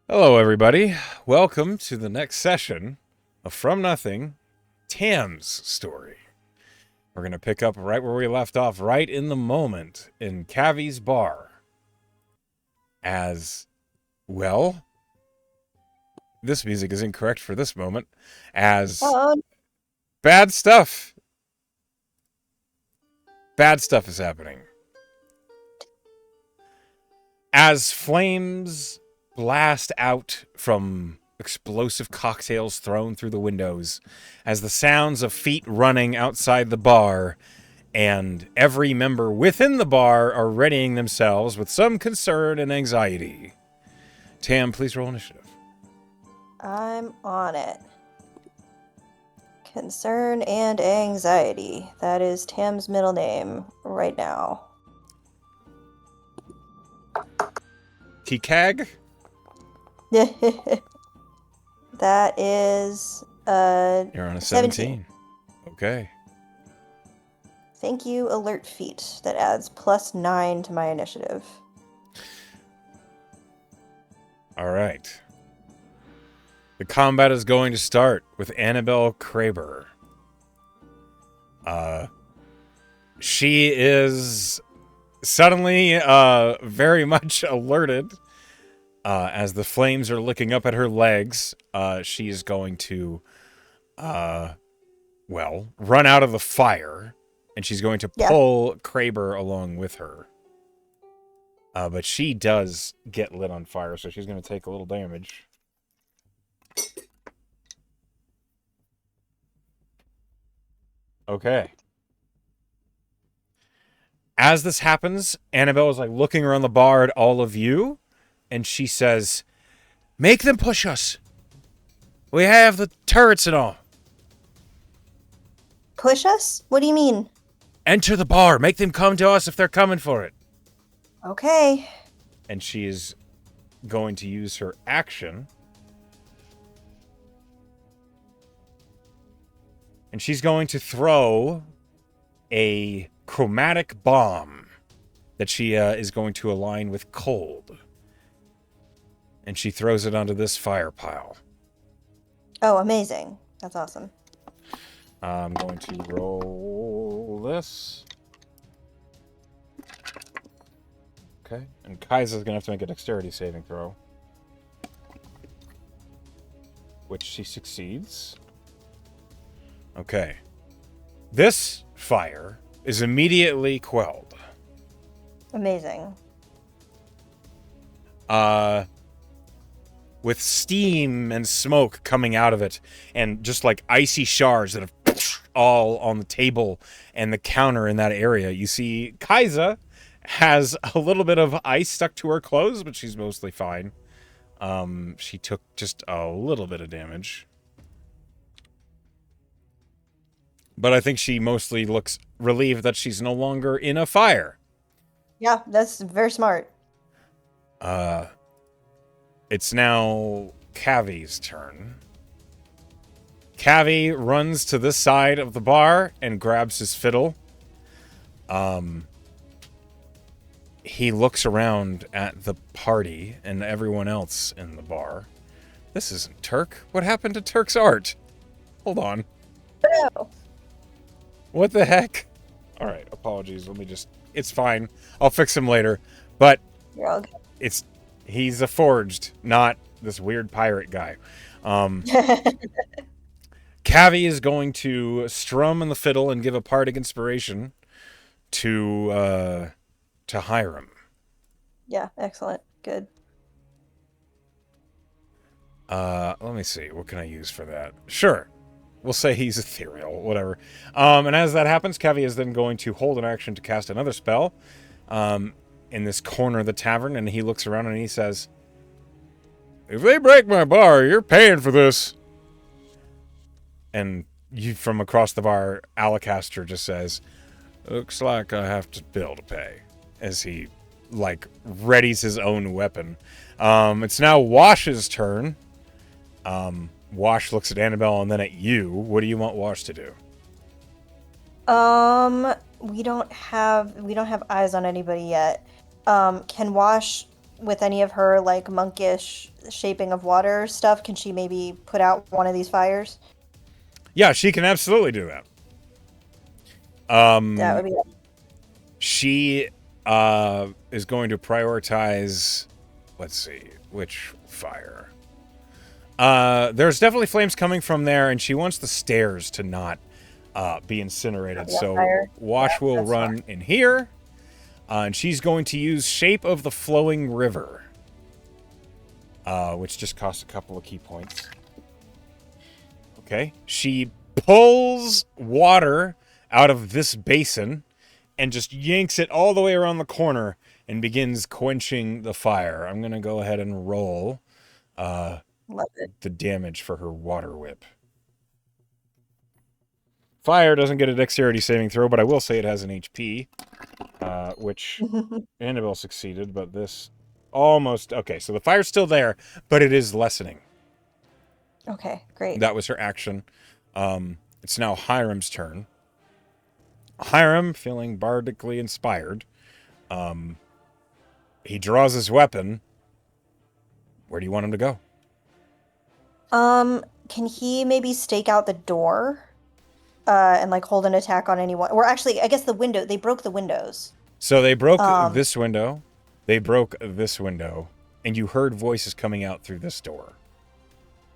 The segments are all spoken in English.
Hello, everybody. Welcome to the next session of From Nothing, Tam's story. We're going to pick up right where we left off, right in the moment in Cavi's bar. As, well, this music is incorrect for this moment, as Oh, bad stuff. Bad stuff is happening. As flames blast out from explosive cocktails thrown through the windows, as the sounds of feet running outside the bar, and every member within the bar are readying themselves with some concern and anxiety. Tam, please roll initiative. I'm on it. Concern and anxiety. That is Tam's middle name right now. Kikag? That is You're on a 17. 17. Okay. Thank you, alert feat. That adds +9 to my initiative. All right. The combat is going to start with Annabelle Kraber. She is suddenly very much alerted as the flames are licking up at her legs. She is going to, run out of the fire, and she's going to Yeah. pull Kraber along with her. But she does get lit on fire, so she's going to take a little damage. Okay. As this happens, Annabelle is like looking around the bar at all of you, and she says, "Make them push us. We have the turrets and all. Push us? What do you mean? Enter the bar. Make them come to us if they're coming for it." Okay. And she is going to use her action. And she's going to throw a chromatic bomb that she is going to align with cold. And she throws it onto this fire pile. Oh, amazing. That's awesome. I'm going to roll this. Okay. And Kaisa's going to have to make a dexterity saving throw. Which she succeeds. Okay. This fire is immediately quelled. Amazing. With steam and smoke coming out of it, and just like icy shards that have all on the table and the counter in that area. You see Kaisa has a little bit of ice stuck to her clothes, but she's mostly fine. She took just a little bit of damage. But I think she mostly looks relieved that she's no longer in a fire. Yeah, that's very smart. It's now Cavi's turn. Cavi runs to this side of the bar and grabs his fiddle. He looks around at the party and everyone else in the bar. This isn't Turk. What happened to Turk's art? Hold on. Oh, What the heck? All right, apologies. Let me just... It's fine. I'll fix him later. But you're all he's a forged, not this weird pirate guy. good. Cavi is going to strum on the fiddle and give a bardic inspiration to Hiram. Yeah, excellent. Good. Let me see. What can I use for that? Sure. We'll say he's ethereal, whatever. And as that happens, Cavi is then going to hold an action to cast another spell in this corner of the tavern, and he looks around and he says, "If they break my bar, you're paying for this." And you, from across the bar, Alacaster just says, "Looks like I have to bill to pay," as he, like, readies his own weapon. It's now Wash's turn. Wash looks at Annabelle and then at you. What do you want Wash to do? We don't have eyes on anybody yet. Can Wash with any of her like monkish shaping of water stuff, can she maybe put out one of these fires? Yeah, she can absolutely do that. That would be She is going to prioritize. Let's see, which fire. There's definitely flames coming from there, and she wants the stairs to not be incinerated. yeah, So fire. Yeah, Wash will that's run smart. in here, and she's going to use Shape of the Flowing River, which just costs a couple of key points. Okay. She pulls water out of this basin and just yanks it all the way around the corner and begins quenching the fire. I'm going to go ahead and roll Love it. the damage for her water whip. Fire doesn't get a dexterity saving throw, but I will say it has an HP, which Annabelle succeeded, but this almost... Okay, so the fire's still there, but it is lessening. Okay, great. That was her action. It's now Hiram's turn. Hiram, feeling bardically inspired, he draws his weapon. Where do you want him to go? Can he maybe stake out the door? And like hold an attack on anyone. Or actually, I guess the window. They broke the windows. So they broke Um, this window. They broke this window. And you heard voices coming out through this door.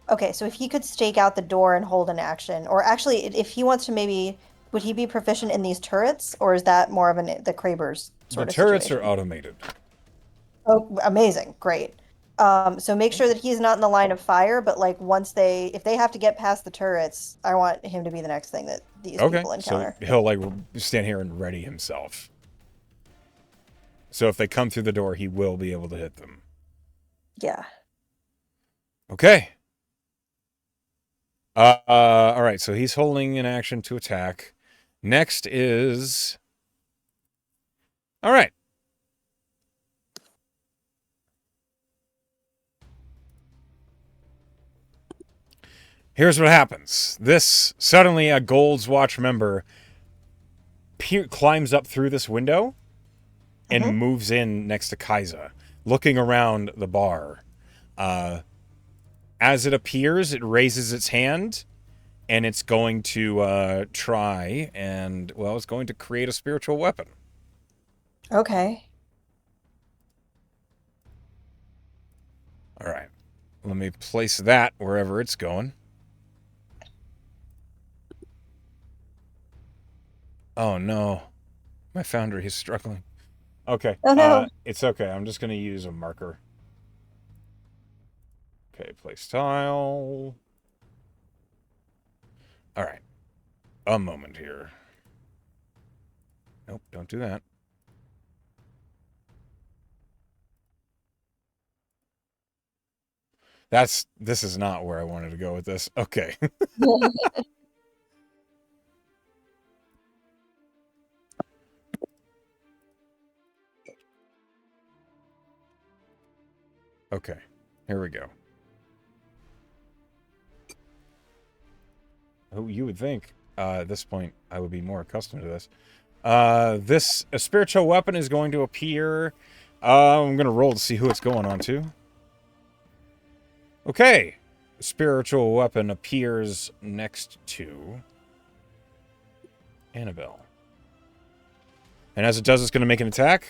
Okay, so if he could stake out the door and hold an action, or actually, if he wants to maybe, would he be proficient in these turrets, or is that more of the Krabers The sort of turrets situation? are automated. Oh, amazing, great. So make sure that he's not in the line of fire, but like if they have to get past the turrets, I want him to be the next thing that these Okay, people so encounter. he'll like stand here and ready himself. So if they come through the door, he will be able to hit them. Yeah. Okay. All right, so he's holding an action to attack. Next is... All right. Here's what happens. Suddenly a Gold's Watch member climbs up through this window and Mhm. moves in next to Kaiza, looking around the bar. As it appears, it raises its hand, and it's going to try and, well, it's going to create a spiritual weapon. Okay. All right. Let me place that wherever it's going. Oh, no. My foundry is struggling. Okay. Oh no. It's okay. I'm just going to use a marker. Okay, place tile. All right. A moment here. Nope, don't do that. This is not where I wanted to go with this. Okay. Okay. Here we go. Oh, you would think at this point I would be more accustomed to this. A spiritual weapon is going to appear. I'm going to roll to see who it's going on to. Okay. A spiritual weapon appears next to Annabelle. And as it does, it's going to make an attack.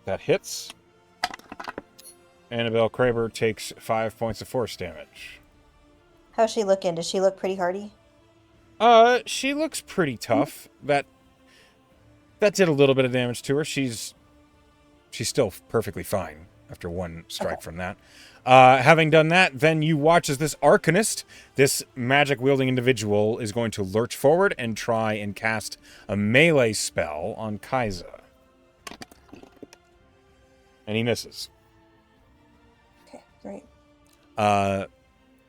That hits. Annabelle Kraber takes 5 points of force damage. How's she looking? Does she look pretty hardy? She looks pretty tough. That did a little bit of damage to her. She's still perfectly fine after one strike from that. Having done that, then you watch as this Arcanist, this magic-wielding individual, is going to lurch forward and try and cast a melee spell on Kaiza. And he misses. Okay, great.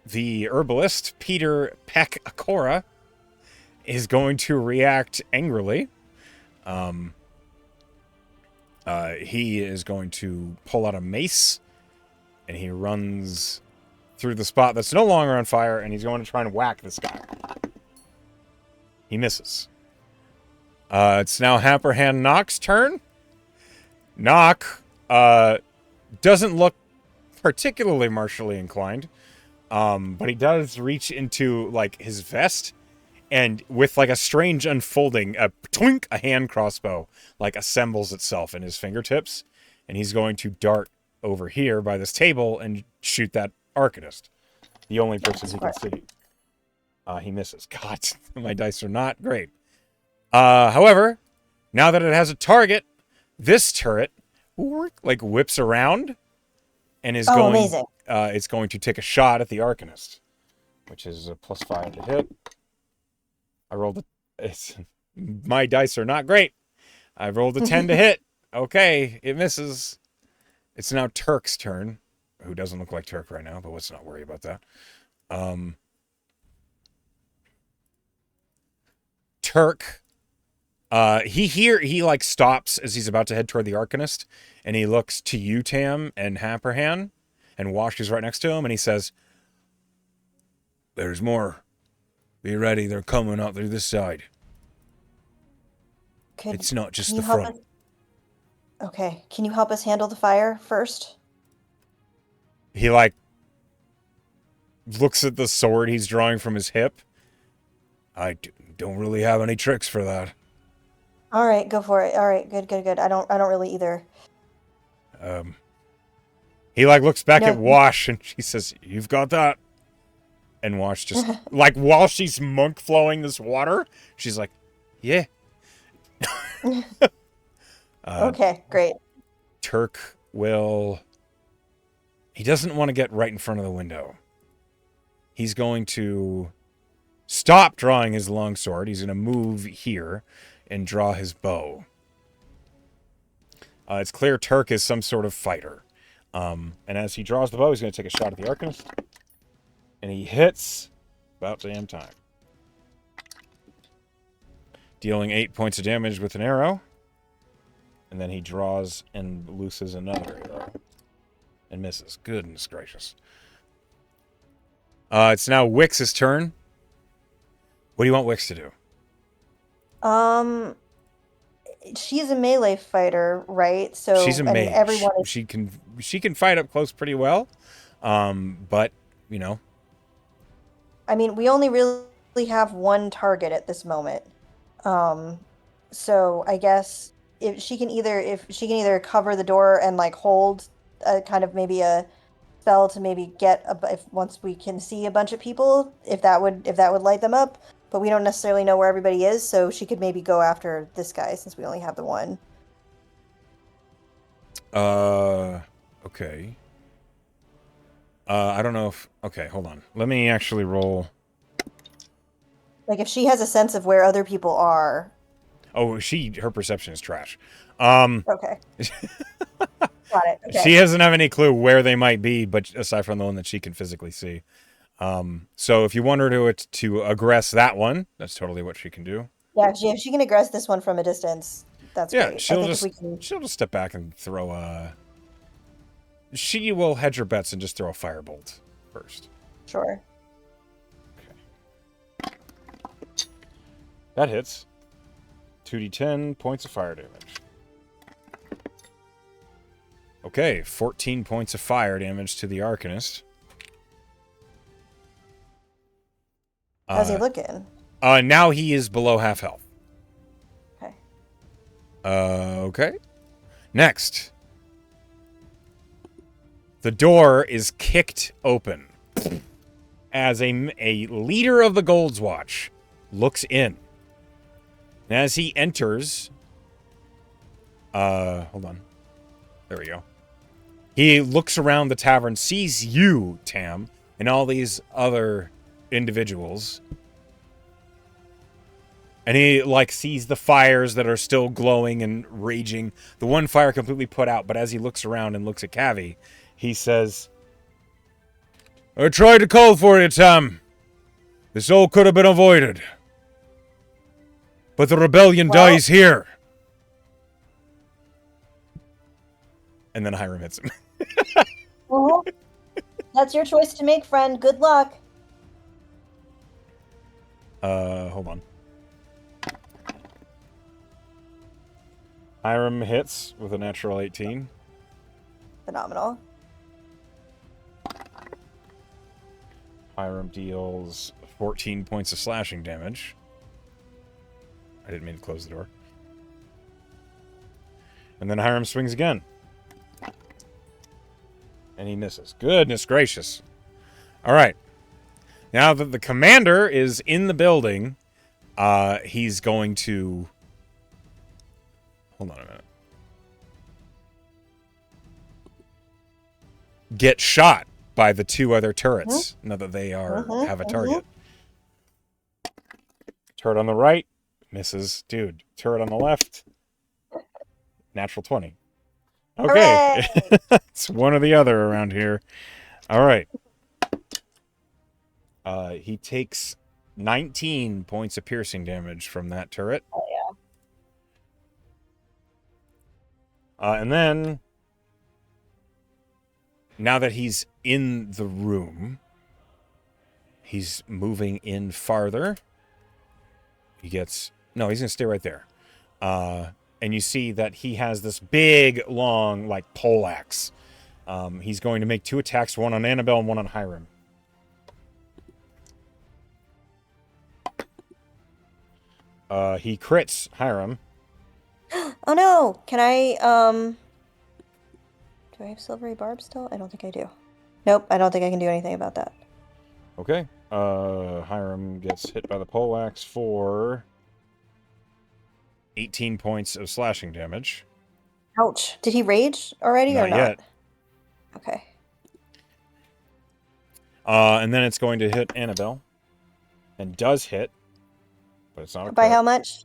The herbalist, Peter Peck Akora, is going to react angrily. He is going to pull out a mace, and he runs through the spot that's no longer on fire, and he's going to try and whack this guy. He misses. It's now Hamperhand Nock's turn. Nock Doesn't look particularly martially inclined. But he does reach into, like, his vest, and with, like, a strange unfolding, a twink, a hand crossbow, like, assembles itself in his fingertips, and he's going to dart over here by this table and shoot that Arcanist. The only person he can see. He misses. God, my dice are not great. However, now that it has a target, this turret, like, whips around, and is going... amazing. It's going to take a shot at the Arcanist, which is a +5 to hit. I rolled my dice are not great. I rolled a 10 to hit. Okay, it misses. It's now Turk's turn, who doesn't look like Turk right now, but let's not worry about that. Turk, he like stops as he's about to head toward the Arcanist, and he looks to you, Tam, and Happerhan, and Wash is right next to him, and he says, "There's more. Be ready, they're coming up through this side. It's not just the front." Okay, can you help us handle the fire first? He, like, looks at the sword he's drawing from his hip. I don't really have any tricks for that. All right, go for it. All right, good. I don't really either. He, like, looks back at Wash, and she says, "You've got that." And Wash just, like, while she's monk flowing this water, she's like, "Yeah." Okay, great. Turk will... He doesn't want to get right in front of the window. He's going to stop drawing his longsword. He's going to move here and draw his bow. It's clear Turk is some sort of fighter. And as he draws the bow, he's going to take a shot at the Arcanist. And he hits about damn time. Dealing 8 points of damage with an arrow. And then he draws and looses another arrow. And misses. Goodness gracious. It's now Wix's turn. What do you want Wix to do? She's a melee fighter, right? So she's a mage. Everyone is... She can fight up close pretty well. But, you know. I mean, we only really have one target at this moment. So I guess if she can either cover the door and, like, hold a kind of maybe a spell to maybe get once we can see a bunch of people, if that would light them up, but we don't necessarily know where everybody is, so she could maybe go after this guy since we only have the one. Okay. I don't know if... Okay, hold on. Let me actually roll... Like, if she has a sense of where other people are... Oh, her perception is trash. Okay. Got it. Okay. She doesn't have any clue where they might be, but aside from the one that she can physically see. So if you want her to aggress that one, that's totally what she can do. Yeah, if she can aggress this one from a distance, that's great. She'll just step back and throw a... She will hedge her bets and just throw a firebolt first. Sure. Okay. That hits. 2d10 points of fire damage. Okay, 14 points of fire damage to the Arcanist. How's he looking? Now he is below half health. Okay. Okay. Next. The door is kicked open as a leader of the Gold's Watch looks in. And as he enters... hold on. There we go. He looks around the tavern, sees you, Tam, and all these other individuals. And he, like, sees the fires that are still glowing and raging. The one fire completely put out, but as he looks around and looks at Cavi, he says, "I tried to call for you, Tam. This all could have been avoided. But the rebellion dies here." And then Hiram hits him. Well, that's your choice to make, friend. Good luck. Hold on. Hiram hits with a natural 18. Phenomenal. Hiram deals 14 points of slashing damage. I didn't mean to close the door. And then Hiram swings again. And he misses. Goodness gracious. All right. Now that the commander is in the building, he's going to... Hold on a minute. Get shot by the two other turrets, now that they have a target. Turret on the right, misses. Dude, turret on the left, natural 20. Okay. It's one or the other around here. All right. He takes 19 points of piercing damage from that turret. Oh, yeah. And then, now that he's in the room, he's moving in farther. He gets... No, he's going to stay right there. And you see that he has this big, long, like, poleaxe. He's going to make 2 attacks, one on Annabelle and one on Hiram. He crits Hiram. Oh no! Can I, do I have silvery barb still? I don't think I do. Nope, I don't think I can do anything about that. Okay. Hiram gets hit by the poleaxe for 18 points of slashing damage. Ouch. Did he rage already or not? Not yet. Okay. And then it's going to hit Annabelle. And does hit. But it's not a By crit. how much?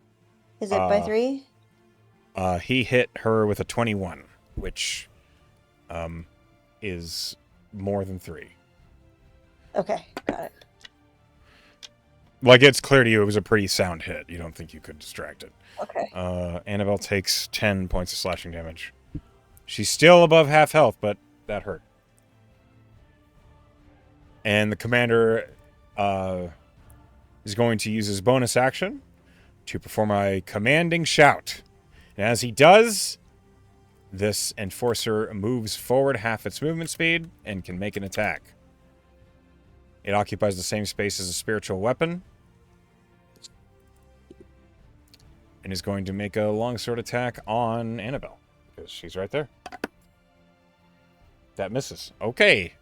Is it by 3? He hit her with a 21, which is more than 3. Okay, got it. Like, it's clear to you it was a pretty sound hit. You don't think you could distract it. Okay. Annabelle takes 10 points of slashing damage. She's still above half health, but that hurt. And the commander is going to use his bonus action to perform a commanding shout. And as he does, this enforcer moves forward half its movement speed and can make an attack. It occupies the same space as a spiritual weapon. And is going to make a longsword attack on Annabelle. Because she's right there. That misses. Okay.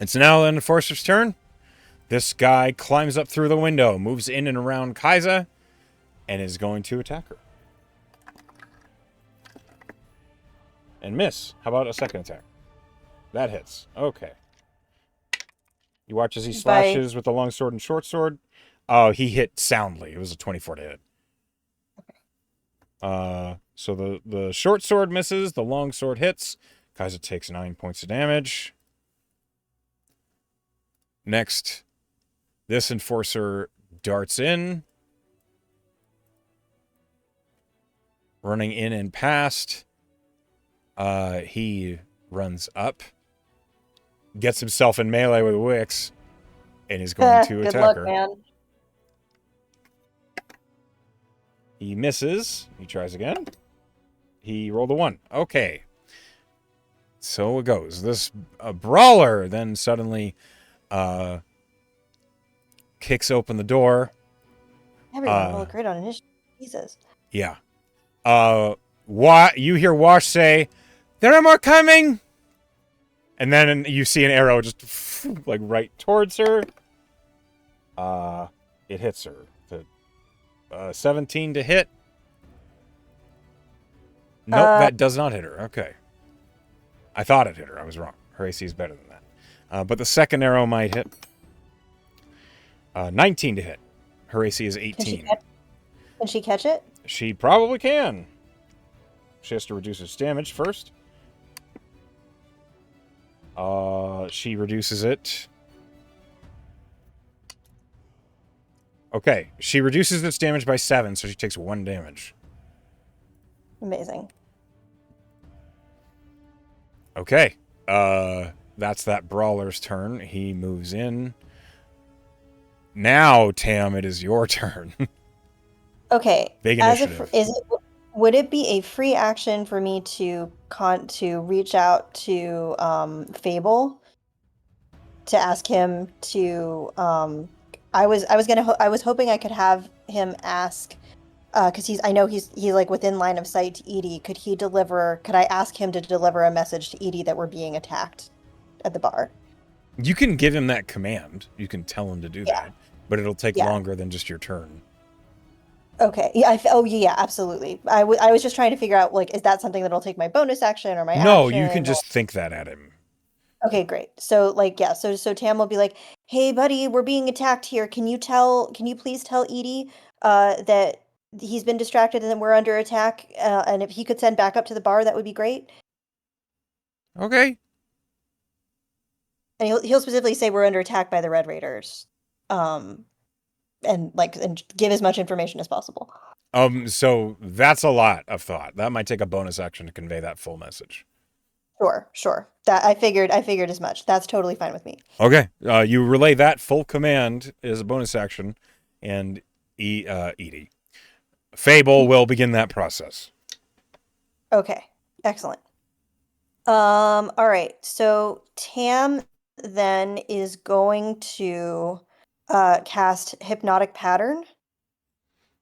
It's now the enforcer's turn. This guy climbs up through the window, moves in and around Kaiza, and is going to attack her. And miss. How about a second attack? That hits. Okay. You watch as he slashes with the long sword and short sword. Oh, he hit soundly. It was a 24 to hit. Okay. So the short sword misses, the long sword hits. Kaiza takes 9 points of damage. Next, this enforcer darts in. Running in and past. He runs up. Gets himself in melee with Wix. And is going to attack her. Good luck, man. He misses. He tries again. He rolled a 1. Okay. So it goes. This brawler then suddenly kicks open the door. Everyone rolled great on initiative. Jesus. Yeah. You hear Wash say, "There are more coming!" And then you see an arrow just like right towards her. It hits her. 17 to hit. Nope, that does not hit her. Okay. I thought it hit her. I was wrong. Her AC is better than that. But the second arrow might hit. 19 to hit. Her AC is 18. Can she catch it? She probably can. She has to reduce its damage first. She reduces it. Okay, she reduces its damage by 7, so she takes 1 damage. Amazing. Okay, that's that brawler's turn. He moves in. Now, Tam, it is your turn. Okay. Big initiative. Would it be a free action for me to reach out to Fable to ask him to I was hoping I could have him ask because I know he's like within line of sight to Edie. Could I ask him to deliver a message to Edie that we're being attacked at the bar? You can give him that command. You can tell him to do Yeah. that, but it'll take Yeah. longer than just your turn. Okay. Yeah. Oh, yeah. Absolutely. I was just trying to figure out like, is that something that'll take my bonus action or my No, you can action? just think that at him. Okay, great. So like, yeah. So Tam will be like, "Hey, buddy, we're being attacked here. Can you please tell Edie that he's been distracted and that we're under attack? And if he could send back up to the bar, that would be great." Okay. And he'll specifically say we're under attack by the Red Raiders. Um, and give as much information as possible. So that's a lot of thought. That might take a bonus action to convey that full message. Sure, sure. That I figured as much. That's totally fine with me. Okay. You relay that full command as a bonus action, and Edie. Fable will begin that process. Okay, excellent. All right. So Tam then is going to cast Hypnotic Pattern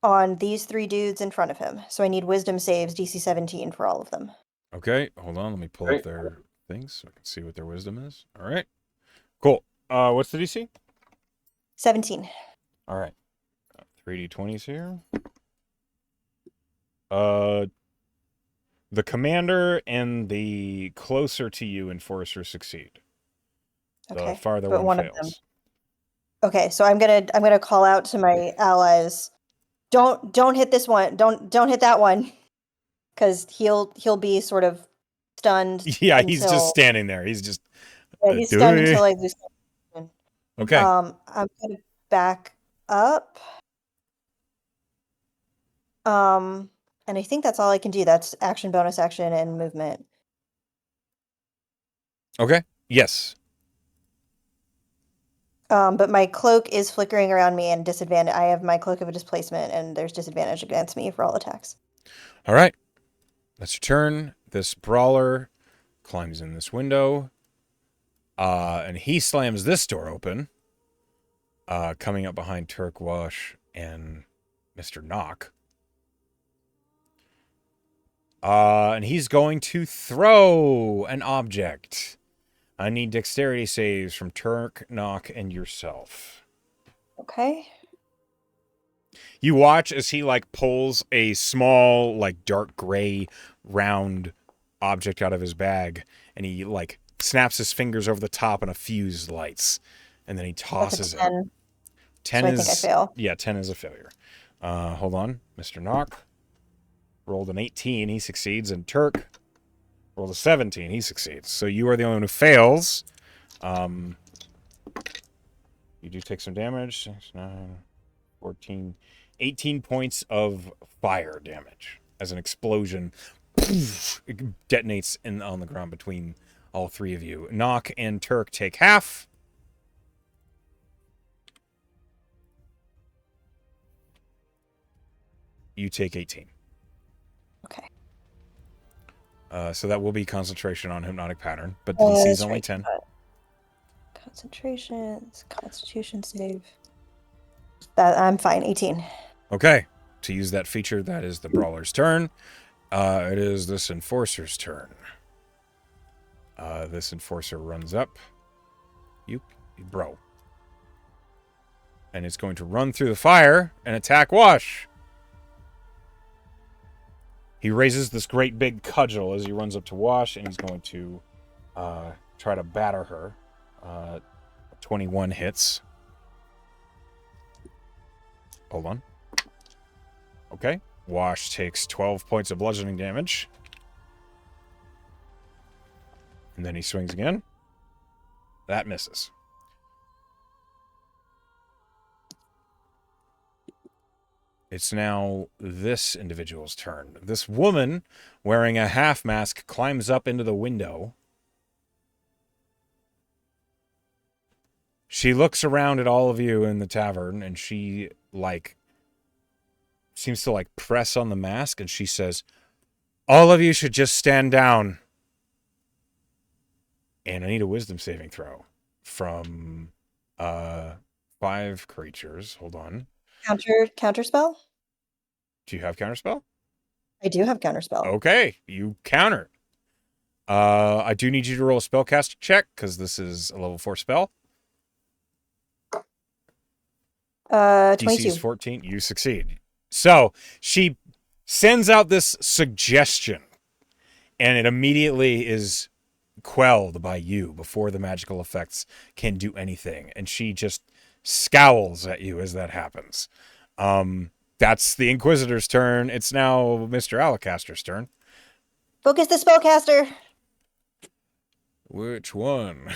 on these three dudes in front of him. So I need Wisdom saves DC 17 for all of them. Okay, hold on. Let me pull up their things so I can see what their wisdom is. All right. Cool. What's the DC? 17. All right. 3d20s here. The commander and the closer to you enforcer succeed. The Okay. farther But one one of them. fails. Okay, so I'm gonna call out to my allies. Don't hit this one. Don't hit that one. Because he'll be sort of stunned Yeah, he's just until standing there. He's just yeah, he's stunned until I lose concentration. Okay. I'm gonna back up. And I think that's all I can do. That's action, bonus action, and movement. Okay. Yes. But my cloak is flickering around me and disadvantage. I have my cloak of a displacement, and there's disadvantage against me for all attacks. All right. That's your turn. This brawler climbs in this window. And he slams this door open. Coming up behind Turkwash and Mr. Knock. And he's going to throw an object. I need dexterity saves from Turk, Knock, and yourself. Okay. You watch as he like pulls a small, like dark gray, round object out of his bag, and he like snaps his fingers over the top, and a fuse lights, and then he tosses That's a 10. it. 10 So I is think I fail. Yeah, 10 is a failure. Hold on, Mr. Knock rolled an 18, he succeeds, and Turk rolled a 17, he succeeds. So you are the only one who fails. You do take some damage. 6, 9, 14, 18 points of fire damage as an explosion it detonates on the ground between all three of you. Knock and Turk take half. You take 18. Okay. So that will be concentration on hypnotic pattern, but the DC is only right. 10. Concentrations, Constitution save. That I'm fine. 18. Okay. To use that feature, that is the brawler's turn. It is this enforcer's turn. This enforcer runs up. You bro. And it's going to run through the fire and attack Wash. He raises this great big cudgel as he runs up to Wash, and he's going to try to batter her. 21 hits. Hold on. Okay. Wash takes 12 points of bludgeoning damage. And then he swings again. That misses. It's now this individual's turn. This woman, wearing a half mask, climbs up into the window. She looks around at all of you in the tavern, and she, like, seems to like press on the mask, and she says, "All of you should just stand down." And I need a wisdom saving throw from 5 creatures. Hold on. Counter spell? Do you have counterspell? I do have counter spell. Okay, you counter. I do need you to roll a spellcaster check because this is a level 4 spell. 22. DC is 14. You succeed. So she sends out this suggestion, and it immediately is quelled by you before the magical effects can do anything. And she just scowls at you as that happens. That's the Inquisitor's turn. It's now Mr. Alacaster's turn. Focus the spellcaster. Which one?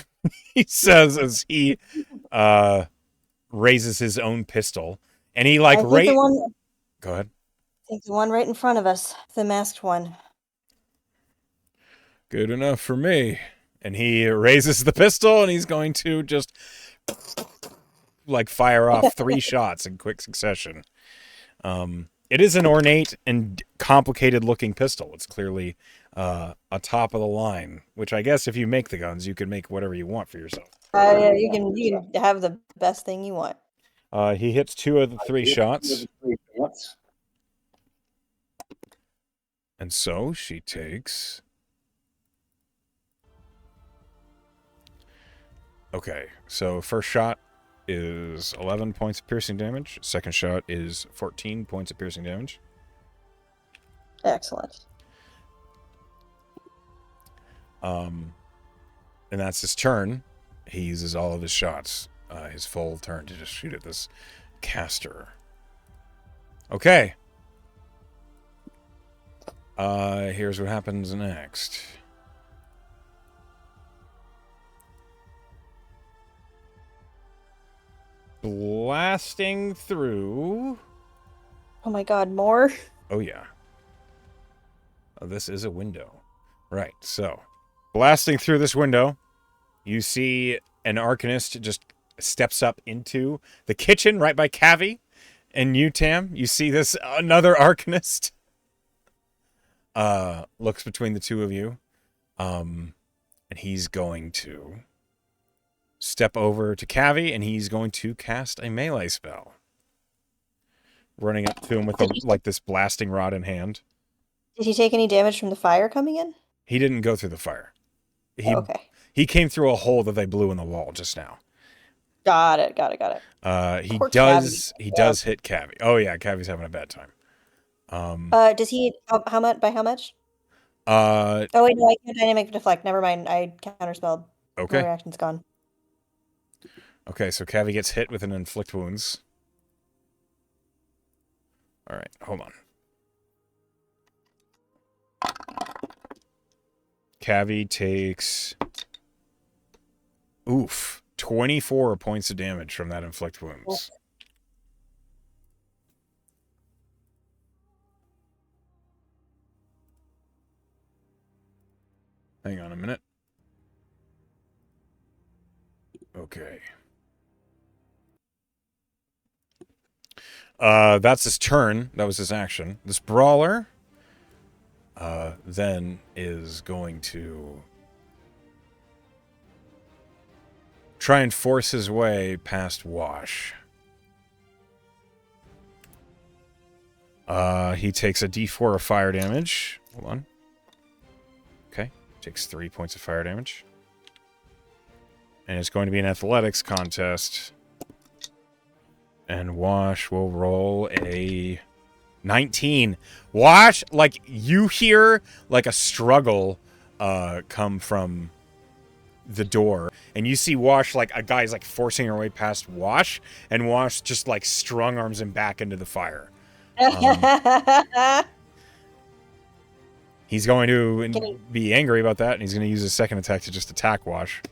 He says as he raises his own pistol. And he like I think the one, Go ahead. I think the one right in front of us, the masked one. Good enough for me. And he raises the pistol and he's going to just like fire off 3 shots in quick succession. It is an ornate and complicated looking pistol. It's clearly a top of the line, which I guess if you make the guns, you can make whatever you want for yourself. Yeah, you can have the best thing you want. He hits 2 of the 3 shots. And so she takes... Okay, so first shot is 11 points of piercing damage. Second shot is 14 points of piercing damage. Excellent. And that's his turn. He uses all of his shots, his full turn to just shoot at this caster. Okay. Here's what happens next. Blasting through. Oh my god, more? Oh, yeah. Oh, this is a window. Right, so. Blasting through this window, you see an Arcanist just steps up into the kitchen right by Cavi. And you, Tam, you see this another Arcanist. Looks between the two of you. And he's going to step over to Cavi, and he's going to cast a melee spell. Running up to him with like this blasting rod in hand. Did he take any damage from the fire coming in? He didn't go through the fire. Okay. He came through a hole that they blew in the wall just now. Got it. He Poor does Cavi. he does hit Cavi. Oh yeah, Cavi's having a bad time. Does he how much by how much? Uh Oh wait, no, I can't dynamic deflect. Never mind. I counterspelled. okay. My reaction's gone. Okay, so Cavi gets hit with an inflict wounds. All right, hold on. Cavi takes 24 points of damage from that inflict wounds. Hang on a minute. Okay. That's his turn. That was his action. This brawler then is going to try and force his way past Wash. He takes a d4 of fire damage. Hold on. Okay. Takes 3 points of fire damage. And it's going to be an athletics contest. And Wash will roll a 19. Wash, like, you hear, like, a struggle come from the door. And you see Wash, like, a guy's, like, forcing her way past Wash. And Wash just, like, strong arms him back into the fire. He's going to be angry about that. And he's going to use his second attack to just attack Wash.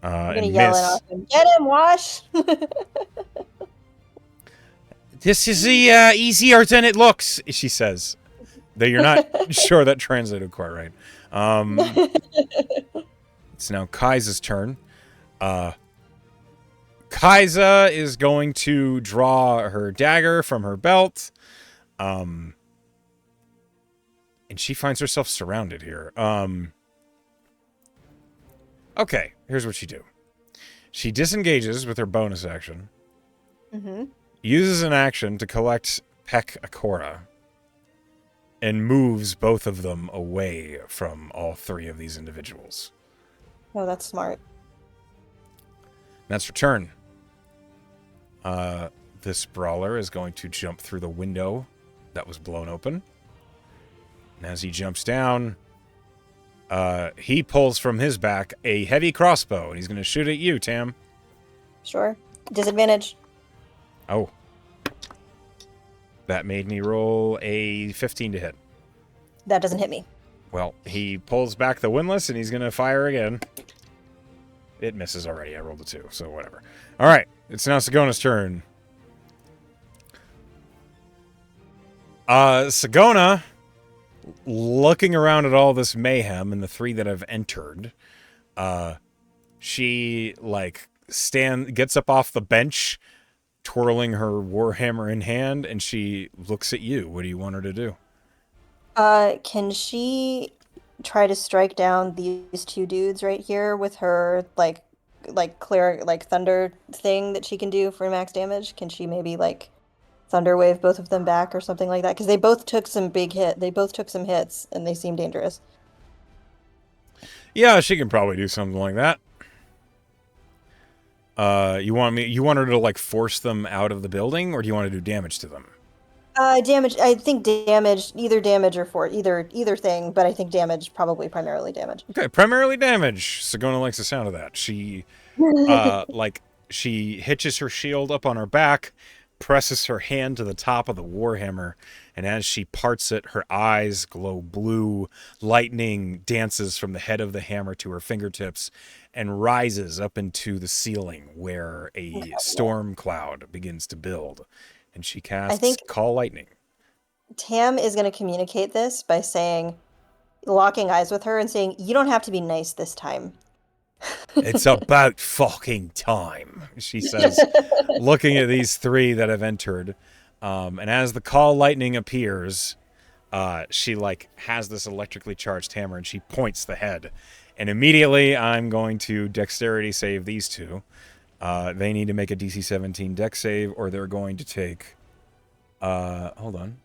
I'm gonna and yell miss. it off him. Get him, Wash! This is easier than it looks, she says. Though you're not sure that translated quite right. It's now Kaisa's turn. Kaisa is going to draw her dagger from her belt. And she finds herself surrounded here. Okay, here's what she do. She disengages with her bonus action. Mm-hmm. Uses an action to collect Peck Akora. And moves both of them away from all three of these individuals. Oh, that's smart. That's her turn. This brawler is going to jump through the window that was blown open. And as he jumps down, he pulls from his back a heavy crossbow, and he's going to shoot at you, Tam. Sure. Disadvantage. Oh. That made me roll a 15 to hit. That doesn't hit me. Well, he pulls back the windlass, and he's going to fire again. It misses already. I rolled a 2, so whatever. All right. It's now Sagona's turn. Sagona, looking around at all this mayhem and the three that have entered, she, like, gets up off the bench, twirling her warhammer in hand, and she looks at you. What do you want her to do? Can she try to strike down these two dudes right here with her, like clear, like, thunder thing that she can do for max damage? Can she maybe, like, thunder wave both of them back or something like that? Because they both took some hits, and they seem dangerous. Yeah, she can probably do something like that. You want her to, like, force them out of the building, or do you want to do damage to them? Damage. I think damage, either damage or either thing, but I think damage, probably primarily damage. Okay, primarily damage. Sagona likes the sound of that. She, she hitches her shield up on her back, presses her hand to the top of the warhammer, and as she parts it, her eyes glow blue. Lightning dances from the head of the hammer to her fingertips and rises up into the ceiling where a storm cloud begins to build. And she casts Call Lightning. Tam is going to communicate this by locking eyes with her and saying, "You don't have to be nice this time." It's about fucking time, she says, looking at these three that have entered. And as the Call Lightning appears, she, like, has this electrically charged hammer, and she points the head. And immediately I'm going to dexterity save these two. They need to make a DC 17 dex save, or they're going to take, hold on.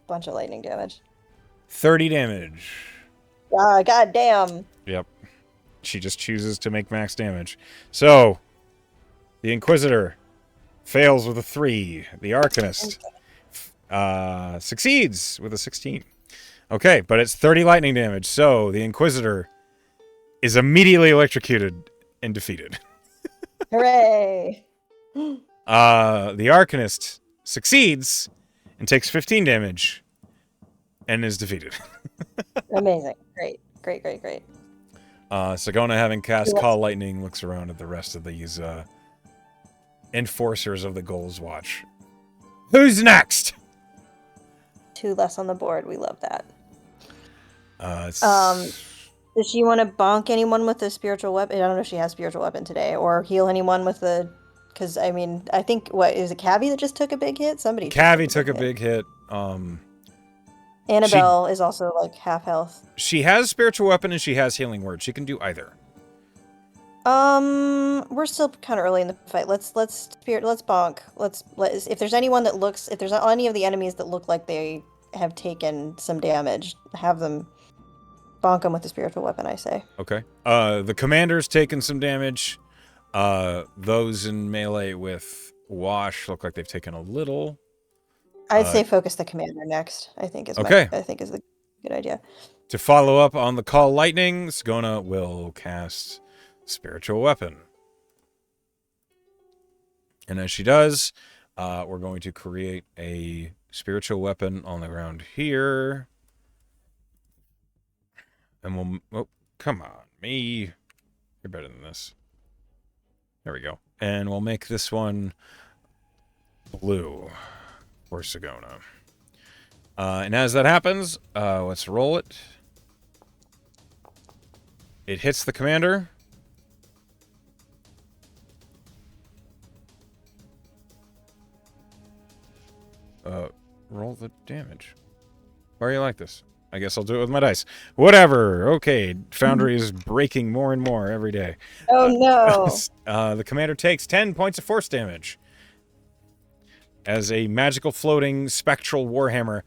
Bunch of lightning damage. 30 damage. Goddamn. Yep. She just chooses to make max damage. So, the Inquisitor fails with a 3. The Arcanist succeeds with a 16. Okay, but it's 30 lightning damage, so the Inquisitor is immediately electrocuted and defeated. Hooray! The Arcanist succeeds and takes 15 damage and is defeated. Amazing. Great. Sagona, having cast Call Lightning, looks around at the rest of these enforcers of the Goals Watch. Who's next? 2 less on the board. We love that. Does she want to bonk anyone with a spiritual weapon? I don't know if she has spiritual weapon today, or heal anyone with a. Because I mean, I think is it Cavi that just took a big hit? Somebody. Cavi took a big hit. Annabelle is also, like, half health. She has spiritual weapon and she has healing word. She can do either. We're still kind of early in the fight. Let's bonk. If there's any of the enemies that look like they have taken some damage, have them bonk them with the spiritual weapon, I say. Okay. The commander's taken some damage. Those in melee with Wash look like they've taken a little. I'd say focus the commander next. I think is the good idea. To follow up on the Call Lightning, Sagona will cast Spiritual Weapon. And as she does, we're going to create a spiritual weapon on the ground here. And we'll... Oh, come on, me. You're better than this. There we go. And we'll make this one blue for Sagona. And as that happens, let's roll it. It hits the commander. Roll the damage. Why are you like this? I guess I'll do it with my dice. Whatever. Okay, Foundry is breaking more and more every day. Oh no! The commander takes 10 points of force damage as a magical floating spectral warhammer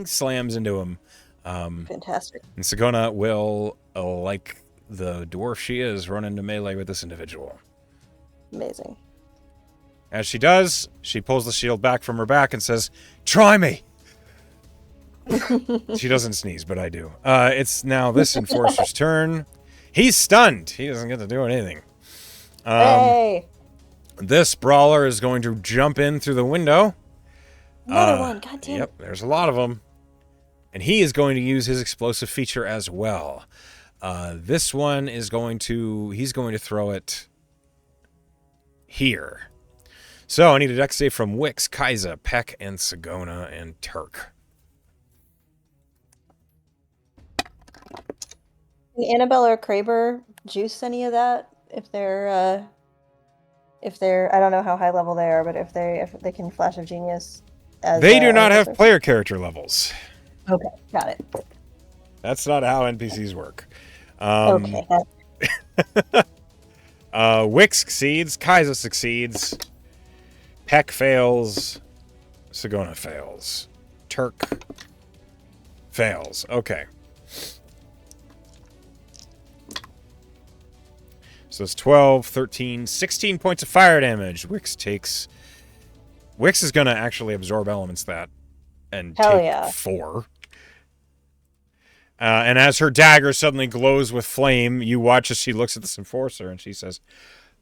slams into him. Fantastic. And Sagona will, like the dwarf she is, run into melee with this individual. Amazing. As she does, she pulls the shield back from her back and says, "Try me!" She doesn't sneeze, but I do. It's now this enforcer's turn. He's stunned. He doesn't get to do anything. Hey! This brawler is going to jump in through the window. Another one. God damn. Yep, there's a lot of them. And he is going to use his explosive feature as well. This one is he's going to throw it here. So I need a dex save from Wix, Kaiza, Peck, and Sagona, and Turk. Can Annabelle or Kraber juice any of that if they're I don't know how high level they are, but if they can Flash of Genius as They do not have player character levels. Okay, got it. That's not how NPCs work. Okay. Wix succeeds, Kaiza succeeds, Peck fails, Sagona fails, Turk fails. Okay. So it's 12, 13, 16 points of fire damage. Wix is going to actually absorb elements that and Hell take yeah. 4. And as her dagger suddenly glows with flame, you watch as she looks at this enforcer and she says,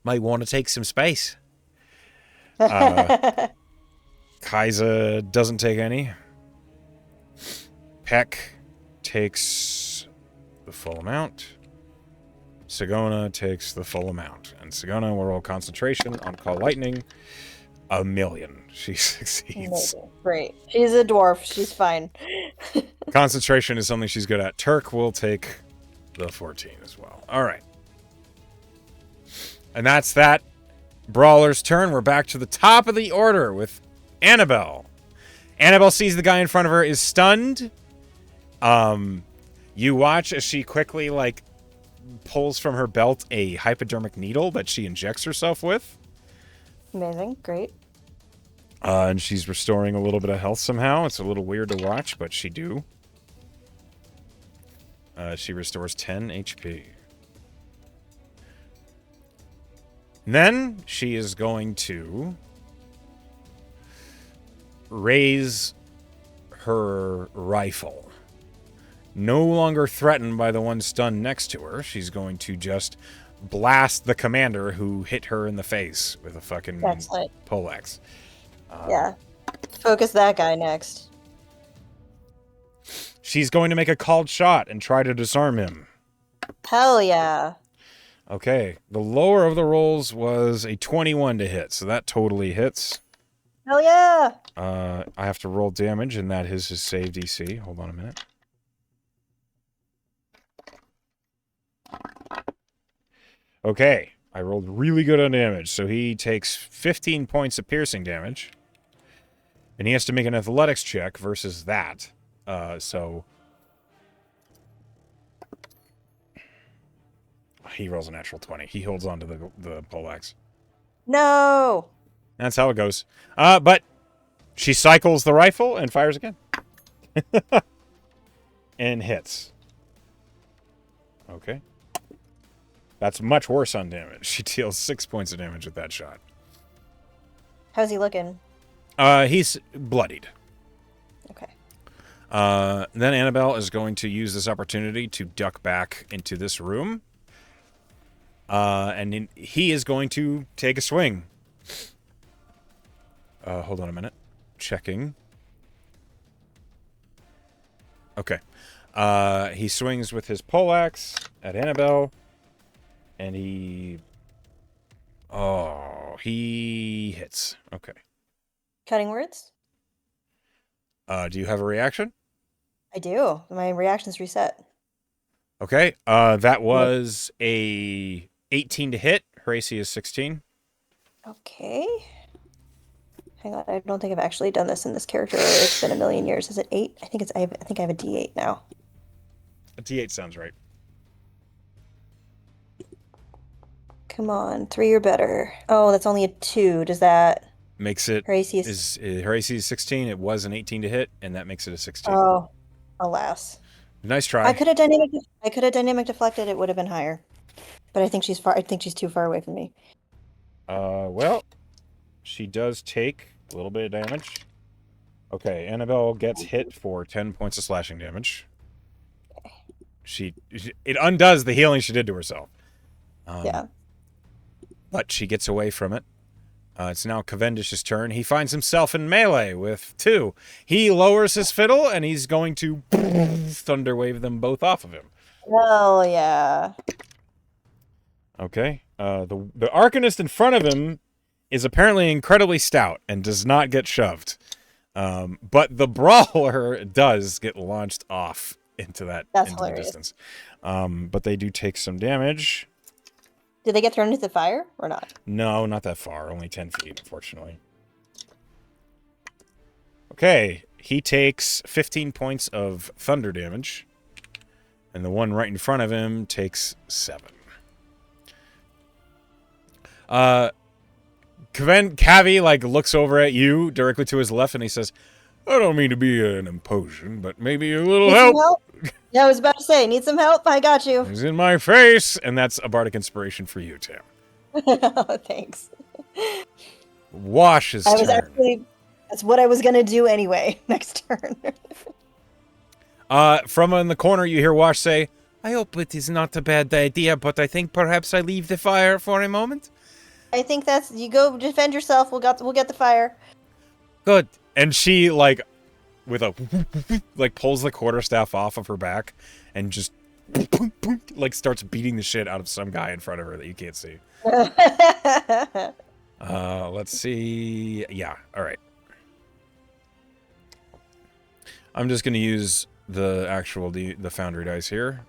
"Might want to take some space." Kaiza doesn't take any. Peck takes the full amount. Sagona takes the full amount. And Sagona will roll concentration on Call Lightning. 1,000,000. She succeeds. Amazing. Great. She's a dwarf. She's fine. Concentration is something she's good at. Turk will take the 14 as well. All right. And that's that brawler's turn. We're back to the top of the order with Annabelle. Annabelle sees the guy in front of her is stunned. You watch as she quickly, pulls from her belt a hypodermic needle that she injects herself with. Amazing. Great. And she's restoring a little bit of health somehow. It's a little weird to watch, but she do. She restores 10 HP. And then she is going to raise her rifle. No longer threatened by the one stunned next to her, she's going to just blast the commander who hit her in the face with a fucking poleaxe. Yeah. Focus that guy next. She's going to make a called shot and try to disarm him. Hell yeah. Okay. The lower of the rolls was a 21 to hit, so that totally hits. Hell yeah. I have to roll damage, and that is his save DC. Hold on a minute. Okay. I rolled really good on damage, so he takes 15 points of piercing damage. And he has to make an athletics check versus that. So he rolls a natural 20. He holds on to the poleaxe. No. That's how it goes. But she cycles the rifle and fires again. And hits. Okay. That's much worse on damage. She deals 6 points of damage with that shot. How's he looking? He's bloodied. Okay. Then Annabelle is going to use this opportunity to duck back into this room. And he is going to take a swing. Hold on a minute. Checking. Okay. He swings with his poleaxe at Annabelle. And he hits. Okay. Cutting words? Do you have a reaction? I do. My reaction's reset. Okay. That was a 18 to hit. Her AC is 16. Okay. Hang on, I don't think I've actually done this in this character. It's been a million years. Is it 8? I think I have a D8 now. A D8 sounds right. Come on, 3 or better. Oh, that's only a 2. Does that Makes it her AC her AC is 16. It was an 18 to hit, and that makes it a 16. Oh, alas. Nice try. I could have dynamic deflected, it would have been higher. But I think she's too far away from me. Well, she does take a little bit of damage. Okay, Annabelle gets hit for 10 points of slashing damage. It undoes the healing she did to herself. Yeah. But she gets away from it. It's now Cavendish's turn. He finds himself in melee with 2. He lowers his fiddle, and he's going to thunder wave them both off of him. Hell yeah. Okay. The Arcanist in front of him is apparently incredibly stout and does not get shoved. But the Brawler does get launched off into the distance. But they do take some damage. Did they get thrown into the fire or not? No, not that far. Only 10 feet, unfortunately. Okay. He takes 15 points of thunder damage. And the one right in front of him takes 7. Cavi, like, looks over at you directly to his left, and he says, I don't mean to be an imposition, but maybe a little help. Yeah, I was about to say, need some help? I got you. He's in my face. And that's a bardic inspiration for you, Tim. Thanks. Wash's turn. That's what I was going to do anyway, next turn. From in the corner, you hear Wash say, I hope it is not a bad idea, but I think perhaps I leave the fire for a moment. I think you go defend yourself. We'll get the fire. Good. And she, like, with a, like, pulls the quarterstaff off of her back and just, like, starts beating the shit out of some guy in front of her that you can't see. Let's see. Yeah, all right. I'm just going to use the Foundry dice here.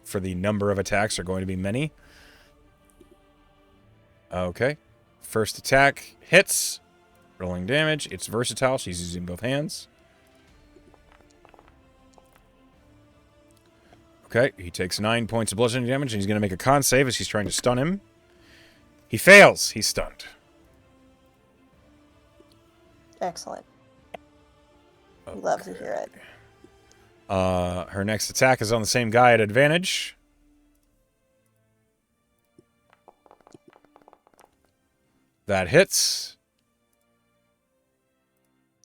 For the number of attacks are going to be many. Okay. First attack hits. Rolling damage. It's versatile. She's using both hands. Okay. He takes 9 points of bludgeoning damage, and he's going to make a con save as she's trying to stun him. He fails. He's stunned. Excellent. Okay. Love to hear it. Her next attack is on the same guy at advantage. That hits.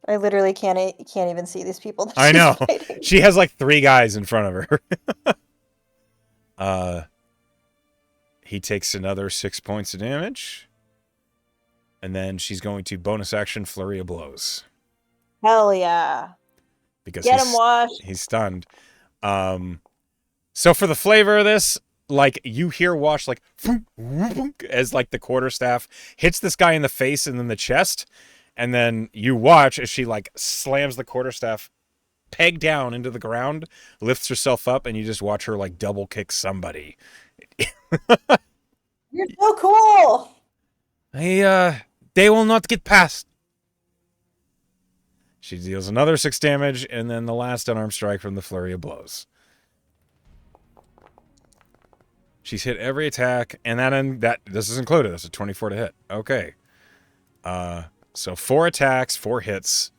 I literally can't even see these people. I know. She has like 3 guys in front of her. He takes another 6 points of damage. And then she's going to bonus action Flurry of Blows. Hell yeah. Because get him, Wash. He's stunned. So for the flavor of this, like, you hear Wash, like, as, like, the quarterstaff hits this guy in the face and then the chest. And then you watch as she, like, slams the quarterstaff peg down into the ground, lifts herself up, and you just watch her, like, double kick somebody. You're so cool. They will not get past. She deals another 6 damage, and then the last unarmed strike from the Flurry of Blows. She's hit every attack, and this is included. That's a 24 to hit. Okay. So 4 attacks, 4 hits,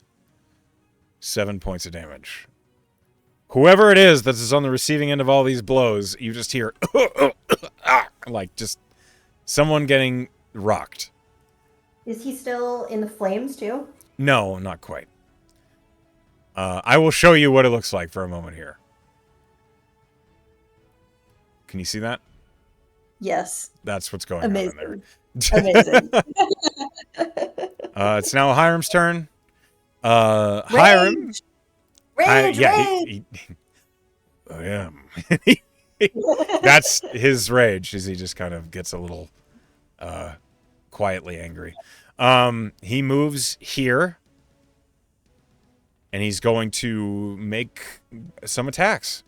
7 points of damage. Whoever it is that is on the receiving end of all these blows, you just hear, like, just someone getting rocked. Is he still in the flames, too? No, not quite. I will show you what it looks like for a moment here. Can you see that? Yes. That's what's going on in there. Amazing. It's now Hiram's turn. Hiram. Rage! I am. That's his rage, as he just kind of gets a little quietly angry. He moves here. And he's going to make some attacks.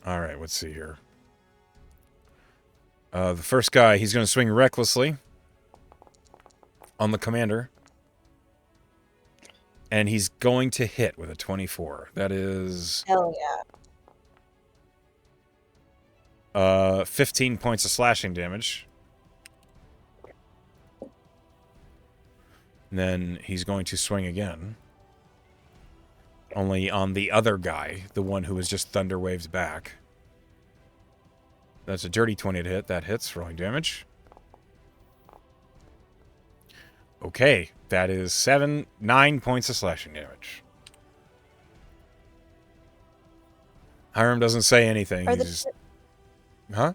All right, let's see here. The first guy, he's going to swing recklessly. on the commander. And he's going to hit with a 24. That is... Hell yeah. 15 points of slashing damage. And then he's going to swing again. Only on the other guy, the one who was just thunder waved back. That's a dirty 20 to hit. That hits, rolling damage. Okay, that is 9 points of slashing damage. Hiram doesn't say anything. He's just... Huh?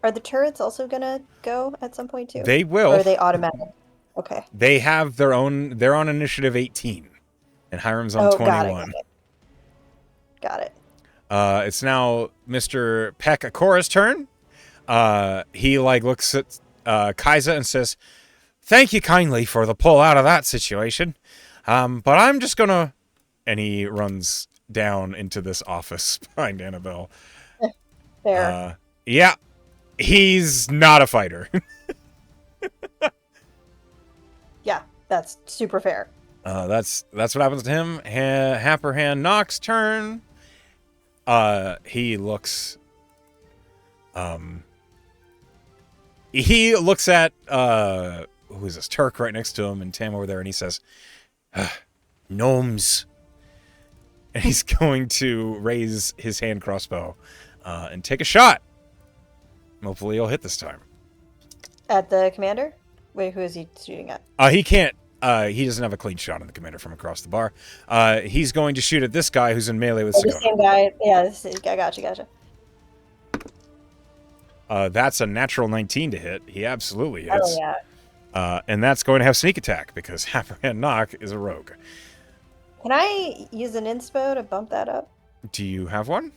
Are the turrets also gonna go at some point too? They will. Or are they automatic? Okay. They have their own... They're on initiative 18. And Hiram's on 21. Got it. It's now Mr. Peck-Akora's turn. He looks at Kaiza and says, "Thank you kindly for the pull out of that situation. But I'm just gonna..." And he runs down into this office behind Annabelle. Fair. Yeah. He's not a fighter. Yeah, that's super fair. That's what happens to him. Happerhand Nock's turn. He looks at who is this? Turk right next to him and Tam over there, and he says, "Gnomes." And he's going to raise his hand crossbow and take a shot. Hopefully he'll hit this time. At the commander? Wait, who is he shooting at? He can't. He doesn't have a clean shot on the commander from across the bar. He's going to shoot at this guy who's in melee with The Sagona. same guy. Yeah, I gotcha. That's a natural 19 to hit. He absolutely hits. Oh, yeah. And that's going to have sneak attack because Happerhand Nock is a rogue. Can I use an inspo to bump that up? Do you have one?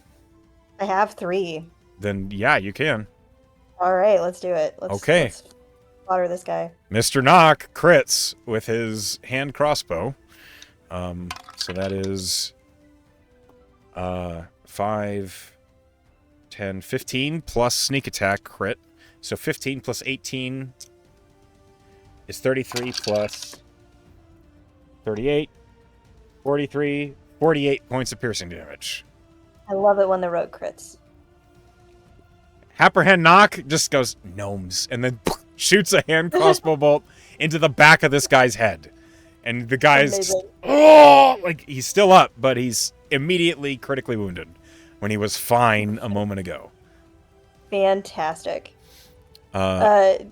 I have 3. Then yeah, you can. All right, let's do it. Let's slaughter this guy. Mr. Nock crits with his hand crossbow. So that is 5, 10, 15 plus sneak attack crit. So 15 plus 18 is 33 plus 38, 43, 48 points of piercing damage. I love it when the rogue crits. Happerhand Nock just goes, "Gnomes," and then shoots a hand crossbow bolt into the back of this guy's head. And the guy's, he's still up, but he's immediately critically wounded when he was fine a moment ago. Fantastic. Yam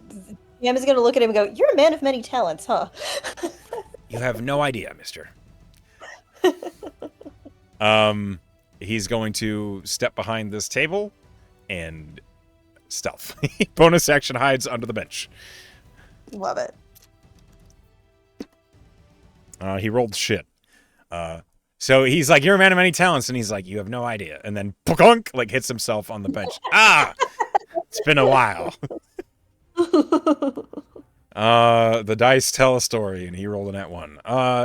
is going to look at him and go, "You're a man of many talents, huh?" You have no idea, mister. He's going to step behind this table and stealth. Bonus action hides under the bench. Love it. He rolled shit. So he's like, "You're a man of many talents," and he's like, "You have no idea." And then punk, hits himself on the bench. It's been a while. The dice tell a story, and he rolled a nat 1.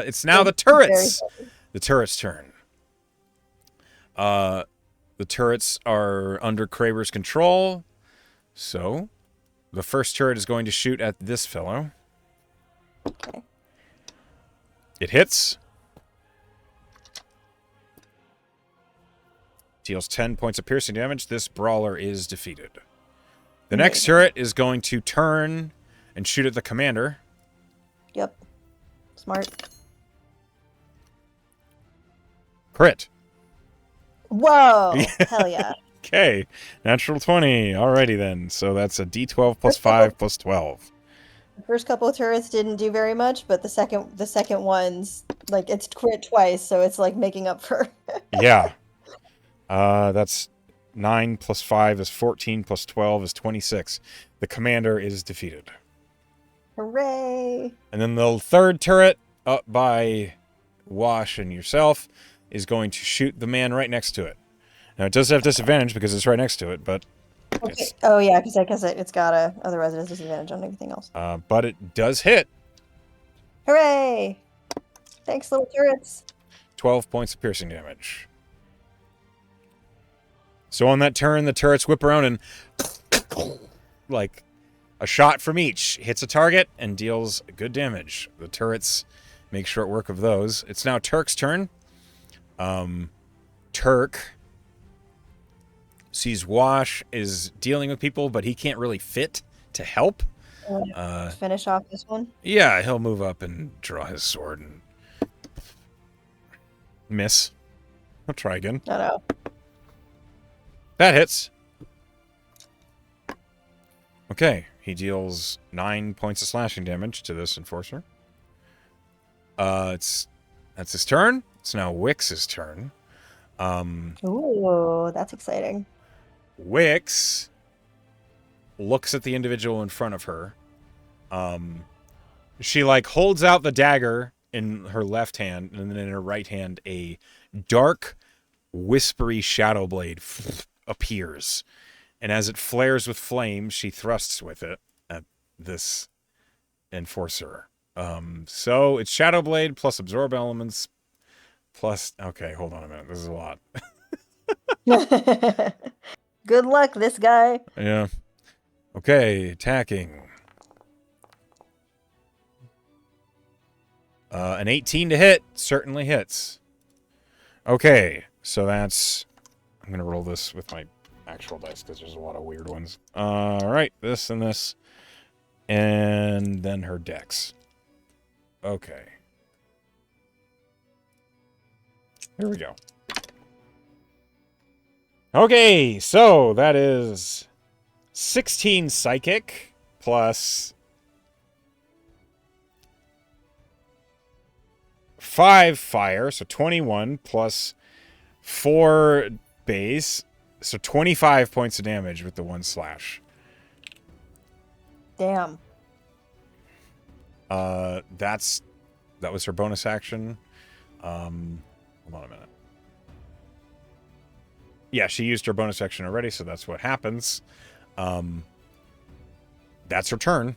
It's now the turrets. The turrets' turn. The turrets are under Kraber's control. So, the first turret is going to shoot at this fellow. Okay. It hits. Deals 10 points of piercing damage. This brawler is defeated. The next turret is going to turn and shoot at the commander. Yep. Smart. Crit. Whoa! Hell yeah. Okay. Natural 20. Alrighty then. So that's a D12 plus 5 plus 12. The first couple of turrets didn't do very much, but the second one's it's crit twice, so it's making up for. Yeah. That's 9 plus 5 is 14 plus 12 is 26. The commander is defeated. Hooray! And then the third turret, up by Wash and yourself, is going to shoot the man right next to it. Now, it does have disadvantage because it's right next to it, but... Okay. Oh, yeah, because I guess it's got otherwise it has disadvantage on everything else. But it does hit. Hooray! Thanks, little turrets. 12 points of piercing damage. So on that turn, the turrets whip around and A shot from each hits a target and deals good damage. The turrets make short work of those. It's now Turk's turn. Turk sees Wash is dealing with people, but he can't really fit to help. Finish off this one. Yeah, he'll move up and draw his sword and miss. I'll try again. No. That hits. Okay, he deals 9 points of slashing damage to this enforcer. That's his turn. It's now Wix's turn. Ooh, that's exciting. Wix looks at the individual in front of her. She like holds out the dagger in her left hand, and then in her right hand, a dark, whispery shadow blade appears. And as it flares with flame, she thrusts with it at this enforcer. So it's shadow blade plus absorb elements plus. Okay, hold on a minute. This is a lot. Good luck, this guy. Yeah. Okay, attacking. An 18 to hit certainly hits. Okay, so that's... I'm going to roll this with my actual dice because there's a lot of weird ones. All right, this and this. And then her dex. Okay. Here we go. Okay, so that is 16 psychic plus 5 fire, so 21 plus 4 base, so 25 points of damage with the 1 slash. Damn. That was her bonus action. Hold on a minute. Yeah, she used her bonus action already, so that's what happens. That's her turn.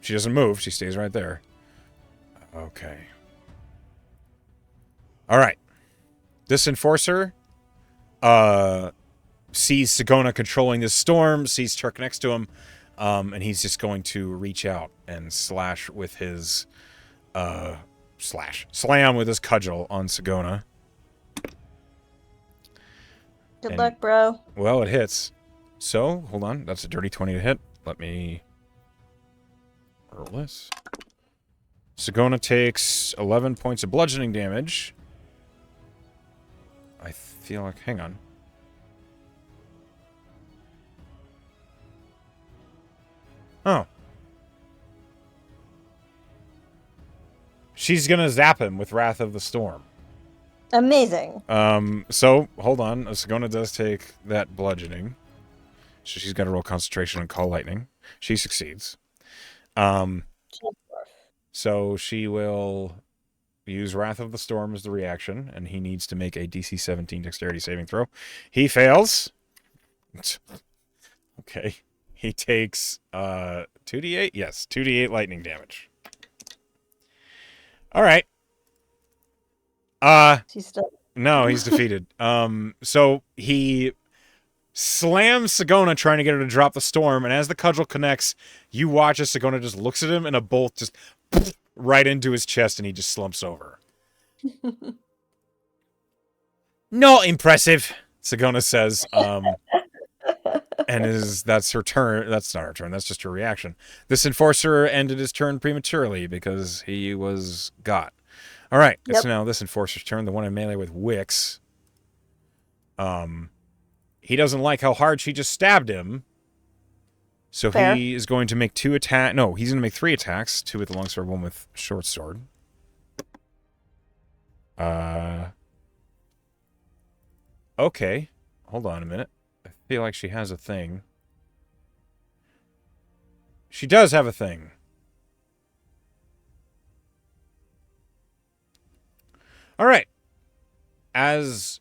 She doesn't move. She stays right there. Okay. All right. This enforcer sees Sagona controlling this storm, sees Turk next to him, and he's just going to reach out and slash with his slam with his cudgel on Sagona. Good luck, bro. Well, it hits. So, hold on. That's a dirty 20 to hit. Let me roll this. Sagona takes 11 points of bludgeoning damage. I feel like... Hang on. Oh. She's gonna zap him with Wrath of the Storm. Amazing. So, hold on. Sagona does take that bludgeoning. So she's got to roll concentration and call lightning. She succeeds. So she will use Wrath of the Storm as the reaction, and he needs to make a DC 17 dexterity saving throw. He fails. Okay. He takes 2d8? Yes, 2d8 lightning damage. All right. She's still... No, he's defeated. So he slams Sagona trying to get her to drop the storm, and as the cudgel connects, you watch as Sagona just looks at him and a bolt just right into his chest and he just slumps over. Not impressive, Sagona says. And that's her turn. That's not her turn. That's just her reaction. This enforcer ended his turn prematurely because he was got. All right, it's now this enforcer's turn, the one in melee with Wix. He doesn't like how hard she just stabbed him. So Fair. he is going to make 2 attacks. No, he's going to make 3 attacks. 2 with the longsword, 1 with short sword. Okay. Hold on a minute. I feel like she has a thing. She does have a thing. All right. As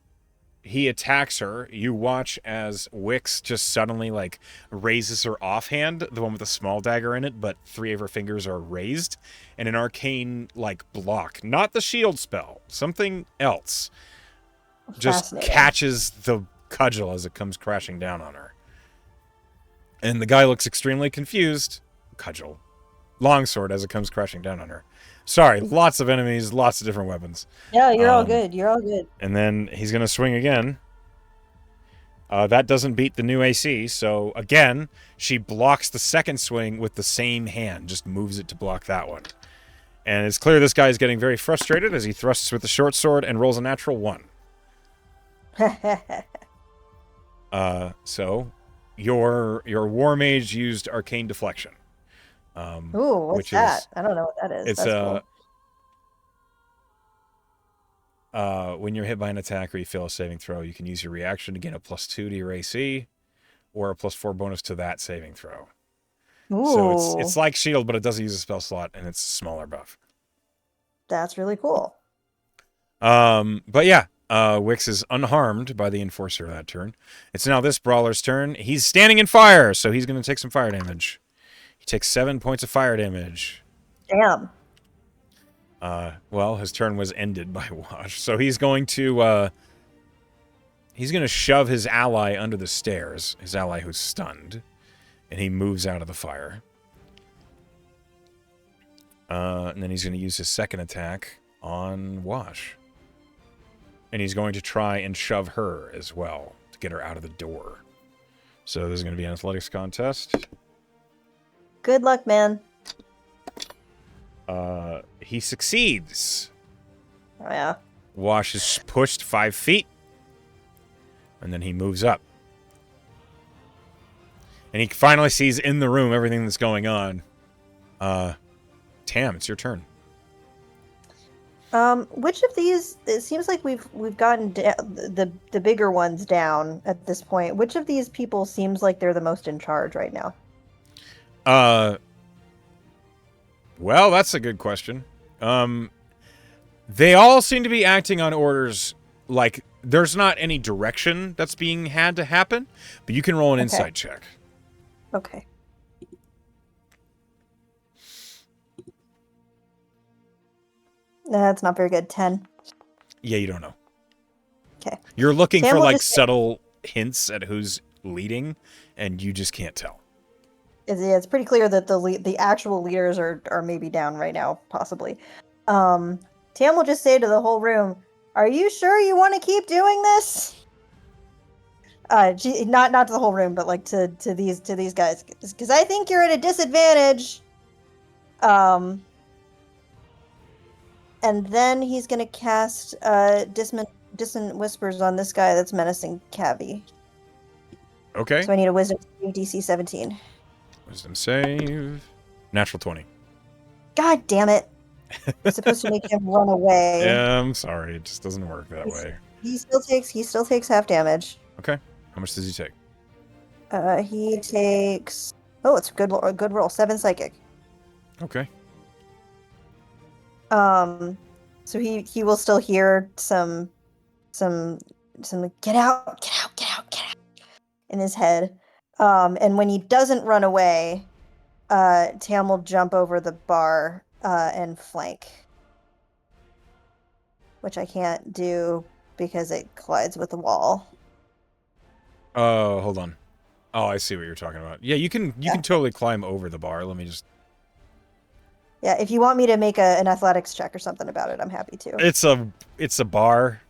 he attacks her, you watch as Wix just suddenly, like, raises her offhand, the one with the small dagger in it, but 3 of her fingers are raised, and an arcane, like, block. Not the shield spell. Something else. Just catches the cudgel as it comes crashing down on her. And the guy looks extremely confused. Cudgel. Longsword as it comes crashing down on her. Sorry, lots of enemies, lots of different weapons. Yeah, you're all good. You're all good. And then he's going to swing again. That doesn't beat the new AC, so again, she blocks the second swing with the same hand, just moves it to block that one. And it's clear this guy is getting very frustrated as he thrusts with the short sword and rolls a natural 1. So your war mage used arcane deflection. Ooh, what's that? I don't know what that is. It's That's cool. When you're hit by an attack or you fail a saving throw, you can use your reaction to gain a +2 to your AC, or a +4 bonus to that saving throw. Ooh. So it's like shield, but it doesn't use a spell slot, and it's a smaller buff. That's really cool. But yeah, Wix is unharmed by the enforcer that turn. It's now this brawler's turn. He's standing in fire, so he's going to take some fire damage. He takes 7 points of fire damage. Damn. Well, his turn was ended by Wash, so he's going to shove his ally under the stairs. His ally who's stunned, and he moves out of the fire. And then he's going to use his second attack on Wash. And he's going to try and shove her as well to get her out of the door. So this is going to be an athletics contest. Good luck, man. He succeeds. Oh, yeah. Wash is pushed 5 feet. And then he moves up. And he finally sees in the room everything that's going on. Tam, it's your turn. Which of these? It seems like we've gotten the bigger ones down at this point. Which of these people seems like they're the most in charge right now? Well, that's a good question. They all seem to be acting on orders like there's not any direction that's being had to happen, but you can roll an insight check. Okay. That's not very good. 10. Yeah, you don't know. Okay. You're looking Sam for will like just subtle hints at who's leading, and you just can't tell. It's pretty clear that the actual leaders are maybe down right now, possibly. Tam will just say to the whole room, "Are you sure you want to keep doing this?" Not to the whole room, but like to these guys, because I think you're at a disadvantage. And then he's gonna cast dissonant whispers on this guy that's menacing Cavi. Okay. So I need a wisdom save DC 17. Wisdom save. Natural 20. God damn it! It's supposed to make him run away. Yeah, I'm sorry. It just doesn't work that way. He still takes half damage. Okay. How much does he take? He takes. Oh, it's a good roll. 7 psychic. Okay. So he will still hear some get out in his head. And when he doesn't run away, Tam will jump over the bar and flank, which I can't do because it collides with the wall. Oh, hold on. Oh, I see what you're talking about. Yeah, you can totally climb over the bar. Let me just. Yeah, if you want me to make an athletics check or something about it, I'm happy to. It's a bar.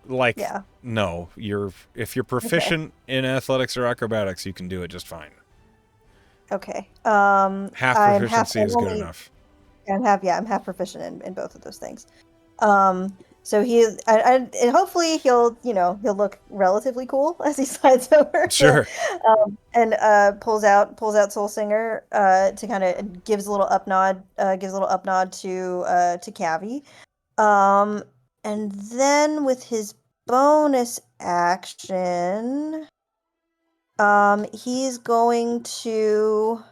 Like, yeah. No, if you're proficient in athletics or acrobatics, you can do it just fine. Okay. Half proficiency is good enough. I'm half proficient in both of those things. So hopefully he'll look relatively cool as he slides over. Sure. And pulls out Soul Singer to kind of gives a little up nod to Cavi. And then with his bonus action, he's going to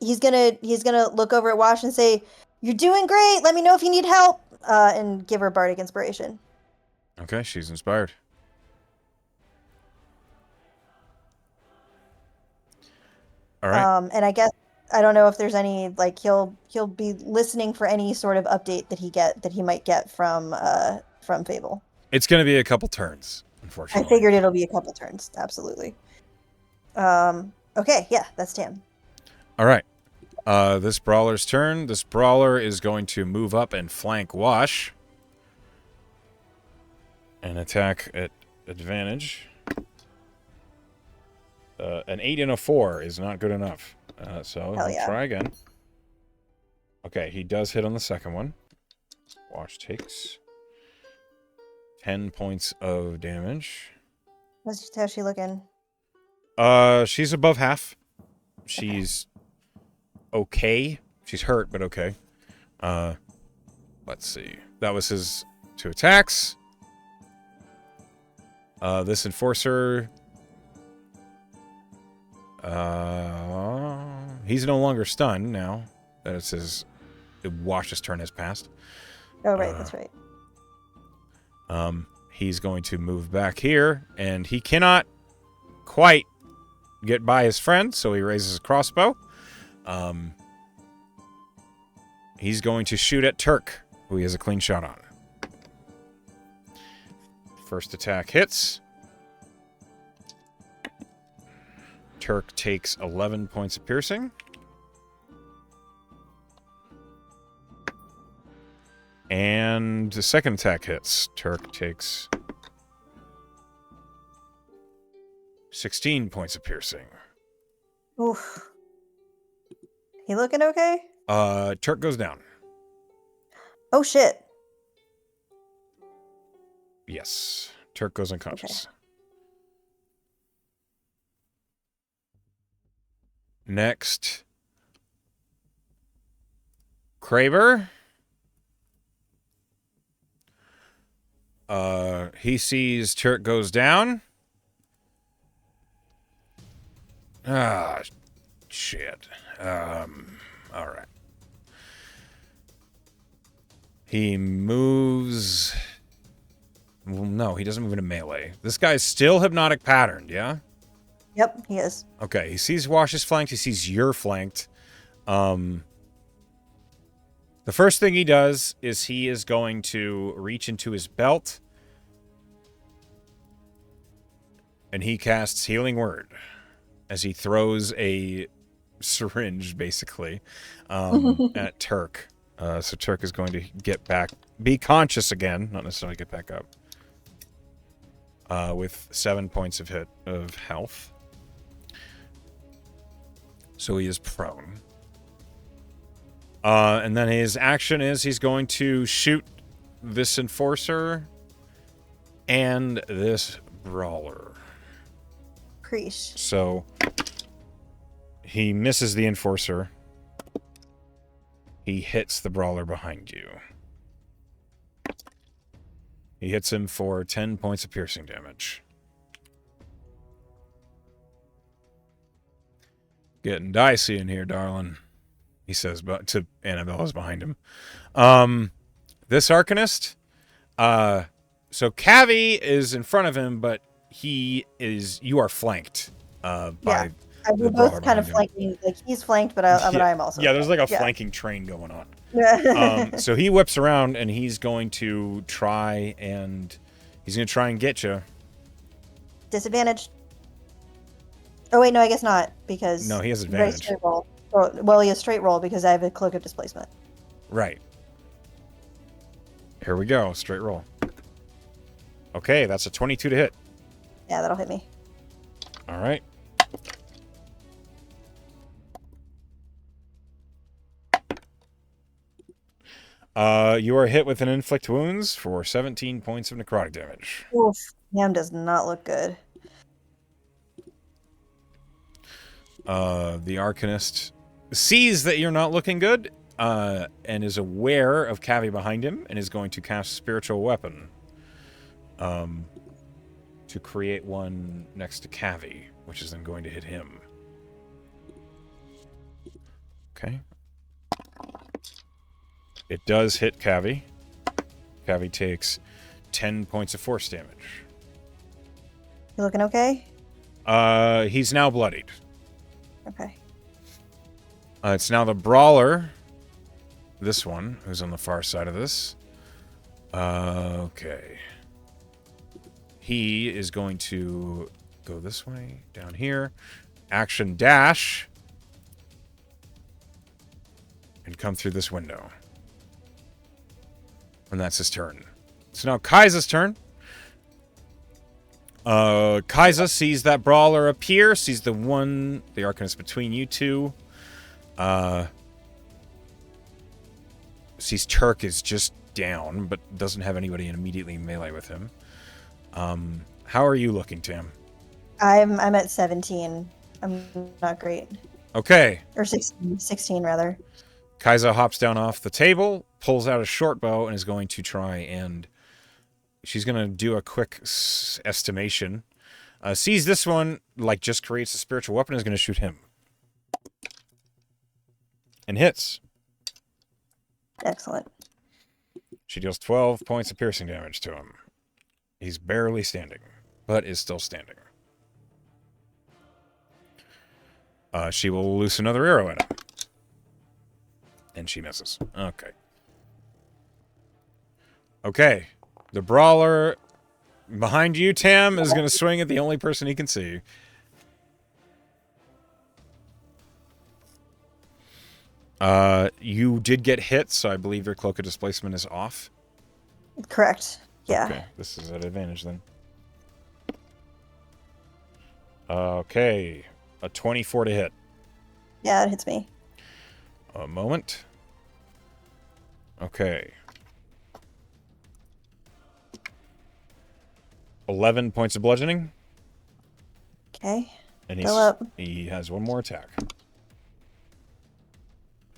he's gonna look over at Wash and say, "You're doing great. Let me know if you need help." And give her bardic inspiration. Okay, she's inspired. All right. And I guess I don't know if there's any he'll be listening for any sort of update that he might get from Fable. It's going to be a couple turns. I unfortunately. figured it'll be a couple turns. Absolutely. Okay, yeah, that's Tam. All right. This brawler's turn. This brawler is going to move up and flank Wash. And attack at advantage. An 8 and a 4 is not good enough. So Hell he'll yeah. try again. Okay, he does hit on the second one. Wash takes 10 points of damage. How's she looking? She's above half. She's okay. She's hurt, but okay. Let's see. That was his 2 attacks. This enforcer... he's no longer stunned now that it's his... Wash's turn has passed. Oh, right, that's right. He's going to move back here, and he cannot quite get by his friend, so he raises his crossbow. He's going to shoot at Turk, who he has a clean shot on. First attack hits. Turk takes 11 points of piercing. And the second attack hits. Turk takes 16 points of piercing. Oof. He looking okay? Turk goes down. Oh, shit. Yes. Turk goes unconscious. Okay. Next. Kraber. He sees Turk goes down. Ah, shit. Alright. He moves... Well, no, he doesn't move into melee. This guy's still hypnotic patterned, yeah? Yep, he is. Okay, he sees Wash's flanked. He sees you're flanked. The first thing he does is he is going to reach into his belt. And he casts Healing Word as he throws a syringe, basically, at Turk. So Turk is going to get back, be conscious again, not necessarily get back up, with 7 points of health. So he is prone. And then his action is he's going to shoot this enforcer and this brawler. Preach. So he misses the enforcer. He hits the brawler behind you. He hits him for 10 points of piercing damage. Getting dicey in here, darling, he says to Annabella's behind him. This Arcanist, so Cavi is in front of him, but you are flanked by we're both kind of flanking. Like, he's flanked, but I'm also there's like a flanking train going on. So he whips around and he's going to try and get you. Disadvantage. Oh wait, no, I guess not, because No, he has advantage. Straight roll. Well, he has straight roll because I have a cloak of displacement. Right. Here we go. Straight roll. Okay, that's a 22 to hit. Yeah, that'll hit me. All right. You are hit with an inflict wounds for 17 points of necrotic damage. Oof. Ham does not look good. The Arcanist sees that you're not looking good, and is aware of Cavi behind him, and is going to cast Spiritual Weapon to create one next to Cavi, which is then going to hit him. Okay. It does hit Cavi. Cavi takes 10 points of force damage. You looking okay? He's now bloodied. Okay. It's now the Brawler. This one, who's on the far side of this. Okay. he is going to go this way, down here, action dash, and come through this window. And that's his turn. So now Kaisa's turn. Kaisa sees that brawler appear, sees the Arcanist between you two. Sees Turk is just down, but doesn't have anybody immediately melee with him. How are you looking, Tam? I'm at 17. I'm not great. Okay. Or 16 rather. Kaisa hops down off the table, pulls out a short bow, and is going to try and... She's going to do a quick estimation. Sees this one, like, just creates a spiritual weapon, and is going to shoot him. And hits. Excellent. She deals 12 points of piercing damage to him. He's barely standing, but is still standing. She will loose another arrow at him. And she misses. Okay. Okay. The brawler behind you, Tam, is going to swing at the only person he can see. You did get hit, so I believe your cloak of displacement is off. Correct. Yeah. Okay, this is at advantage then. Okay, a 24 to hit. Yeah, it hits me. A moment. Okay. 11 points of bludgeoning. Okay. And Fill up. he has one more attack.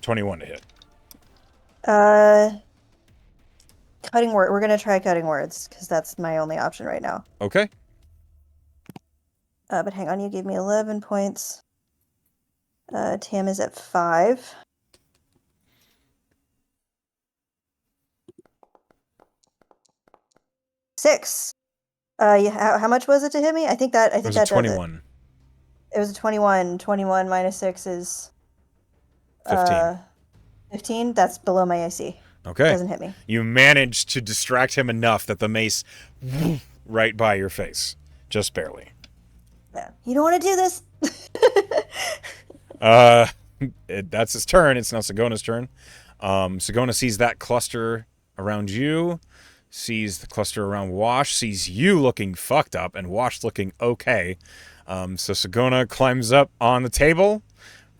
21 to hit. Cutting word. We're gonna try cutting words because that's my only option right now. Okay. But hang on, you gave me 11 points. Tam is at 5. Six. Yeah, how much was it to hit me? I think that It was a 21. It was a 21. 21 minus 6 is 15. 15. That's below my AC. Okay. Doesn't hit me. You managed to distract him enough that the mace right by your face. Just barely. Yeah. You don't want to do this. That's his turn. It's now Sigona's turn. Sigona sees that cluster around you, sees the cluster around Wash, sees you looking fucked up and Wash looking okay. So Sigona climbs up on the table,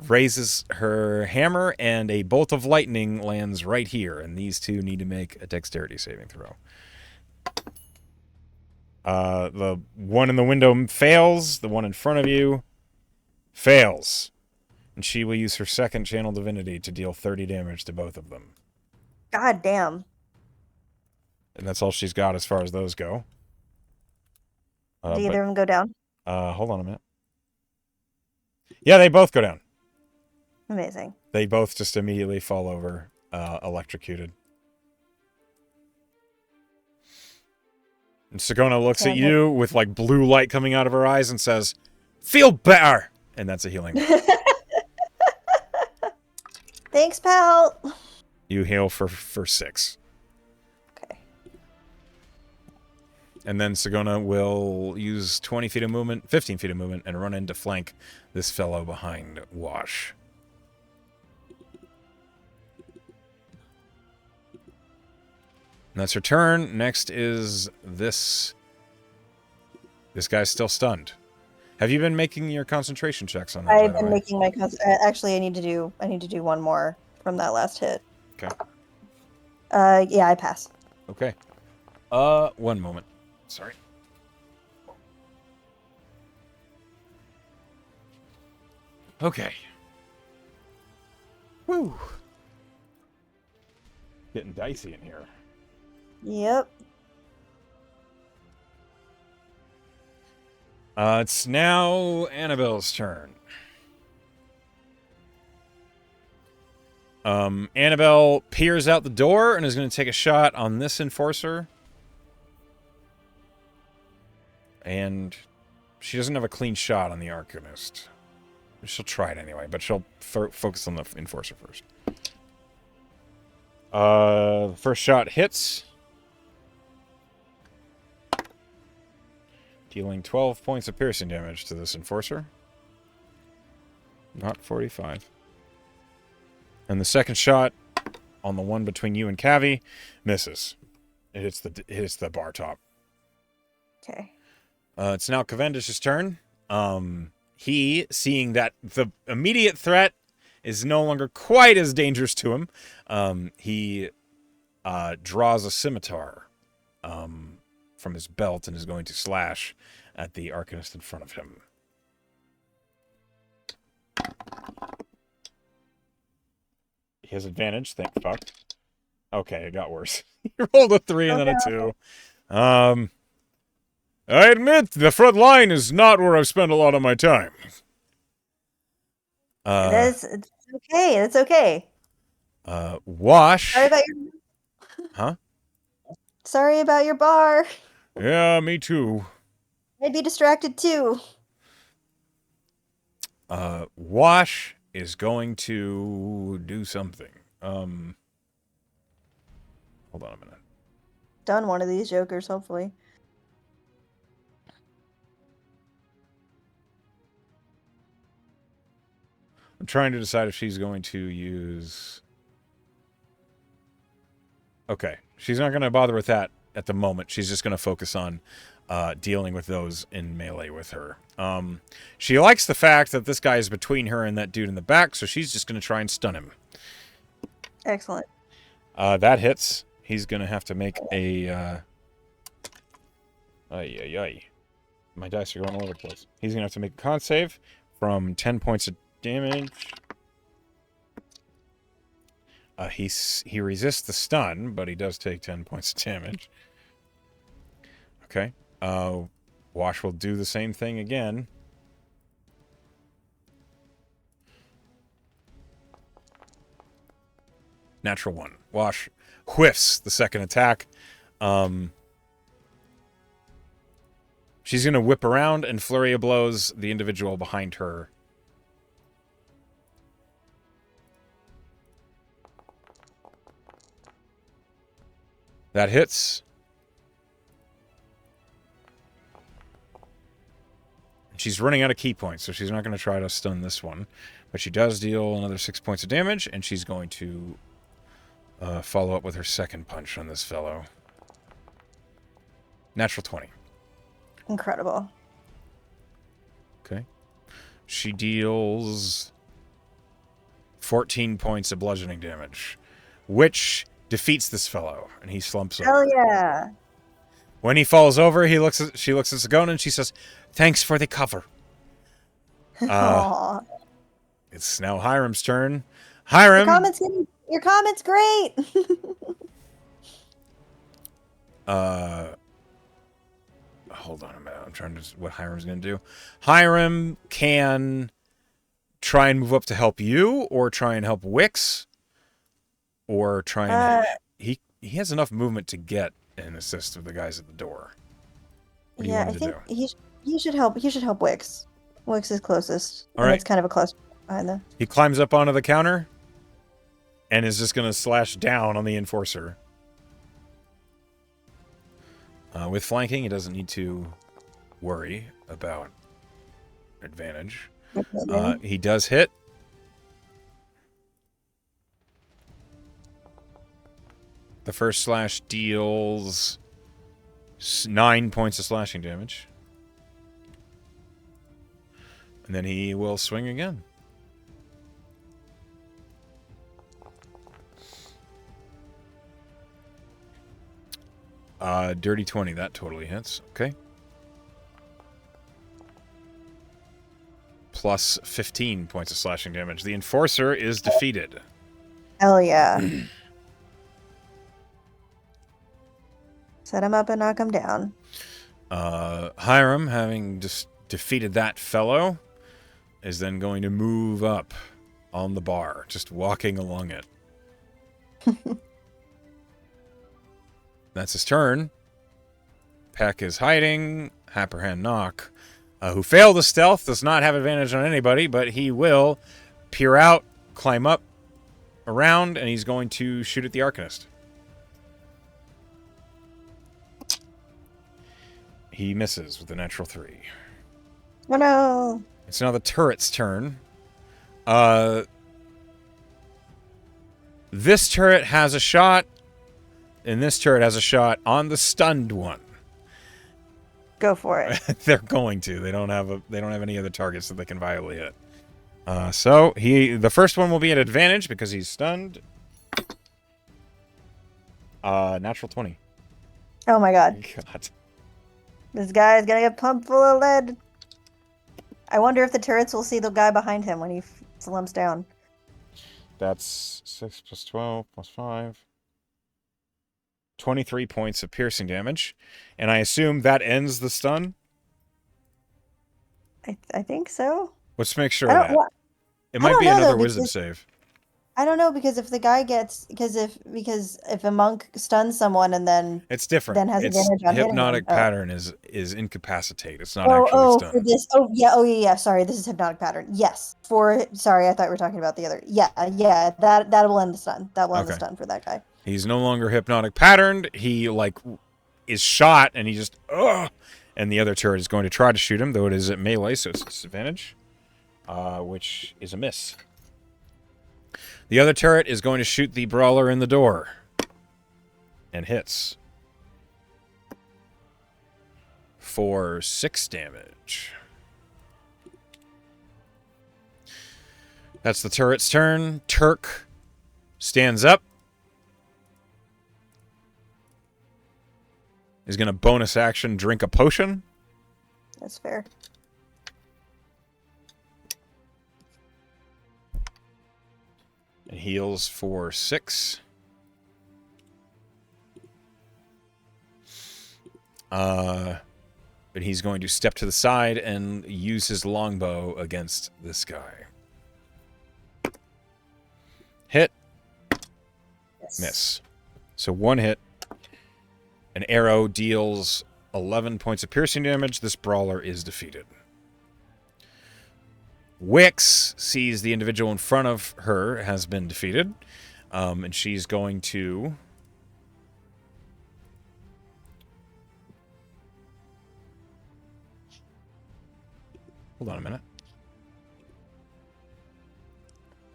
raises her hammer, and a bolt of lightning lands right here. And these two need to make a dexterity saving throw. The one in the window fails. The one in front of you fails. And she will use her second channel divinity to deal 30 damage to both of them. God damn. And that's all she's got as far as those go. Do either of them go down? Hold on a minute. Yeah, they both go down. Amazing. They both just immediately fall over, electrocuted. And Sigona looks at you with, like, blue light coming out of her eyes and says, "Feel better!" And that's a healing. Thanks, pal. You heal for 6. Okay. And then Sigona will use 20 feet of movement, 15 feet of movement, and run in to flank this fellow behind Wash. And that's her turn. Next is this. This guy's still stunned. Have you been making your concentration checks on that? I've been making my actually, I need to do one more from that last hit. Okay. Yeah, I pass. Okay. One moment. Sorry. Okay. Woo. Getting dicey in here. Yep. It's now Annabelle's turn. Annabelle peers out the door and is going to take a shot on this enforcer. And she doesn't have a clean shot on the Arcanist. She'll try it anyway, but she'll focus on the enforcer first. The first shot hits. Dealing 12 points of piercing damage to this enforcer. Not 45. And the second shot on the one between you and Cavi misses. It hits the bar top. Okay. It's now Cavendish's turn. He, seeing that the immediate threat is no longer quite as dangerous to him, he draws a scimitar from his belt and is going to slash at the Arcanist in front of him. He has advantage, thank fuck. Okay, it got worse. He rolled a 3 and then a 2. I admit, the front line is not where I've spent a lot of my time. It's okay. It's okay. Wash. Sorry about your... Huh? Sorry about your bar. Yeah, me too. I'd be distracted too. Wash is going to do something. Hold on a minute. Done one of these jokers, hopefully. I'm trying to decide if she's going to use... Okay, she's not going to bother with that at the moment. She's just going to focus on dealing with those in melee with her. She likes the fact that this guy is between her and that dude in the back, so she's just going to try and stun him. Excellent. That hits. He's going to have to make a... My dice are going all over the place. He's going to have to make a con save from 10 points of damage. He resists the stun, but he does take 10 points of damage. Okay. Wash will do the same thing again. Natural 1. Wash whiffs the second attack. She's going to whip around and flurry of blows the individual behind her. That hits. She's running out of key points, so she's not going to try to stun this one. But she does deal another 6 points of damage, and she's going to follow up with her second punch on this fellow. Natural 20. Incredible. Okay. She deals 14 points of bludgeoning damage, which defeats this fellow, and he slumps over. Hell yeah. When he falls over, she looks at Sagona and she says, "Thanks for the cover." Aww. It's now Hiram's turn. Hiram. Your comment's great. Hold on a minute. I'm trying to what Hiram's going to do. Hiram can try and move up to help you, or try and help Wix, or try and he has enough movement to get and assist with the guys at the door. What do you want him to do? He should help. He should help Wix. Wix is closest. All right. It's kind of a close behind them. He climbs up onto the counter and is just going to slash down on the enforcer. With flanking, he doesn't need to worry about advantage. He does hit. The first slash deals 9 points of slashing damage. And then he will swing again. Dirty 20, that totally hits. Okay. Plus 15 points of slashing damage. The enforcer is defeated. Hell yeah. Set him up and knock him down. Hiram, having just defeated that fellow, is then going to move up on the bar, just walking along it. That's his turn. Peck is hiding. Happerhand Knock, who failed the stealth, does not have advantage on anybody, but he will peer out, climb up, around, and he's going to shoot at the Arcanist. He misses with a natural 3. Oh no! It's now the turret's turn. This turret has a shot, and this turret has a shot on the stunned one. Go for it. They're going to. They don't have any other targets that they can viably hit. So the first one will be an advantage because he's stunned. Natural 20. Oh my god. God. This guy's gonna get pumped full of lead. I wonder if the turrets will see the guy behind him when he slumps down. That's 6 plus 12 plus 5. 23 points of piercing damage. And I assume that ends the stun? I think so. Let's make sure of that. It might be another wisdom save. I don't know, because if the guy gets because if a monk stuns someone and then it's different. Then has advantage on hypnotic hitting him. pattern is incapacitate. It's not actually stun. For this. Oh yeah. Sorry, this is hypnotic pattern. Yes. Sorry, I thought we were talking about the other. Yeah. That will end the stun. That will end the stun for that guy. He's no longer hypnotic patterned. He is shot and he just and the other turret is going to try to shoot him, though it is at melee, so it's disadvantage. Which is a miss. The other turret is going to shoot the brawler in the door. And hits. For 6 damage. That's the turret's turn. Turk stands up. Is going to bonus action drink a potion. That's fair. And heals for 6. But he's going to step to the side and use his longbow against this guy. Hit. Yes. Miss. So 1 hit. An arrow deals 11 points of piercing damage. This brawler is defeated. Wix sees the individual in front of her has been defeated. And she's going to... Hold on a minute.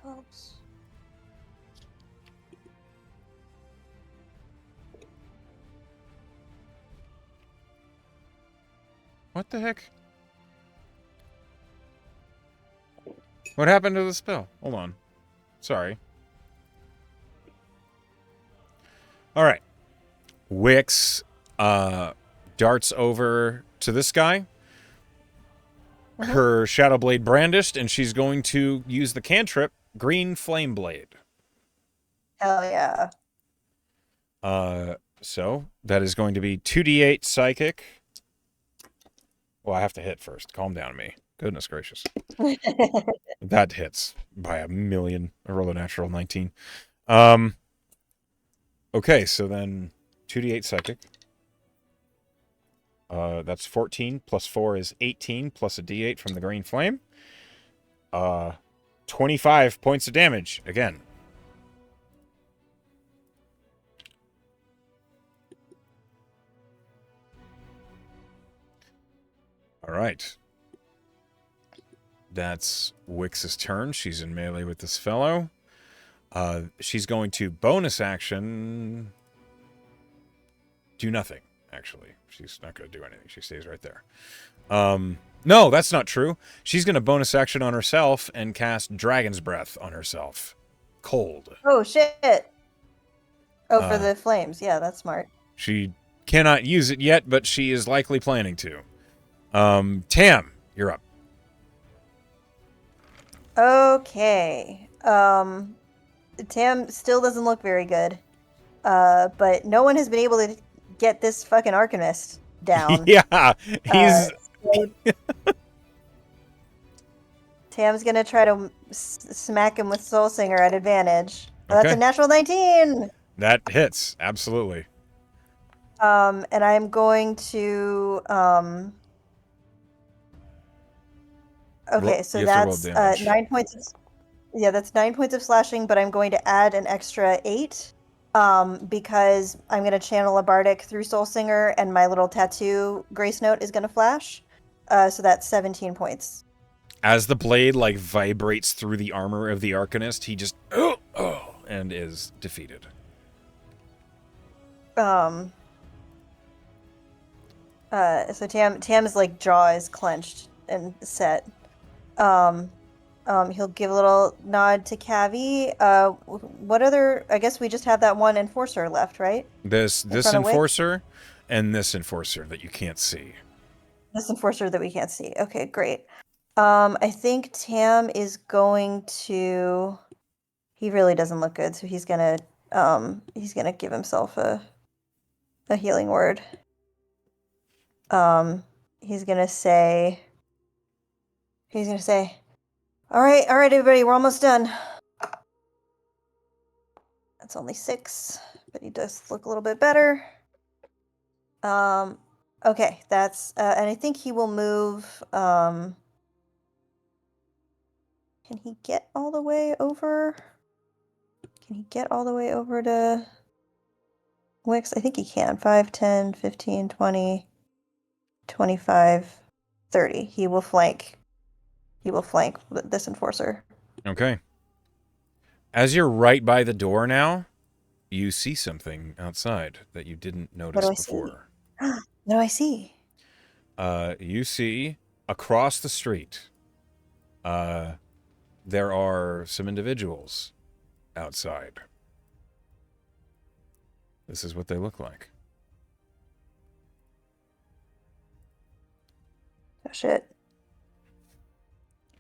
Oops. What the heck? What happened to the spell? Hold on. Sorry. Alright. Wix darts over to this guy. Her Shadow Blade brandished, and she's going to use the cantrip Green Flame Blade. Hell yeah. So that is going to be 2d8 psychic. Well, I have to hit first. Calm down, me. Goodness gracious. That hits by a million. I rolled a natural 19. Okay, so then 2d8 psychic. That's 14 plus 4 is 18 plus a d8 from the green flame. 25 points of damage again. All right. That's Wix's turn. She's in melee with this fellow. She's going to bonus action do nothing, actually. She's not going to do anything. She stays right there. No, that's not true. She's going to bonus action on herself and cast Dragon's Breath on herself. Cold. Oh, shit. Oh, for the flames. Yeah, that's smart. She cannot use it yet, but she is likely planning to. Tam, you're up. Okay. Tam still doesn't look very good. But no one has been able to get this fucking Arcanist down. Yeah, he's... Tam's gonna try to smack him with Soul Singer at advantage. Oh, that's a natural 19! That hits, absolutely. And I'm going to... Okay, so that's 9 points of... Yeah, that's 9 points of slashing, but I'm going to add an extra 8 because I'm going to channel a bardic through Soul Singer, and my little tattoo grace note is going to flash. So that's 17 points. As the blade like vibrates through the armor of the Arcanist, he just and is defeated. So Tam's like jaw is clenched and set. He'll give a little nod to Cavi. What other? I guess we just have that one enforcer left, right? This enforcer and this enforcer that you can't see. This enforcer that we can't see. Okay, great. I think Tam is going to. He really doesn't look good, so he's gonna give himself a healing word. He's gonna say, all right, everybody, we're almost done. That's only 6, but he does look a little bit better. Okay, that's, and I think he will move, can he get all the way over? Can he get all the way over to Wix? I think he can. 5, 10, 15, 20, 25, 30. He will flank this enforcer. Okay. As you're right by the door now, you see something outside that you didn't notice before. What do I see? You see across the street, there are some individuals outside. This is what they look like. Oh, shit.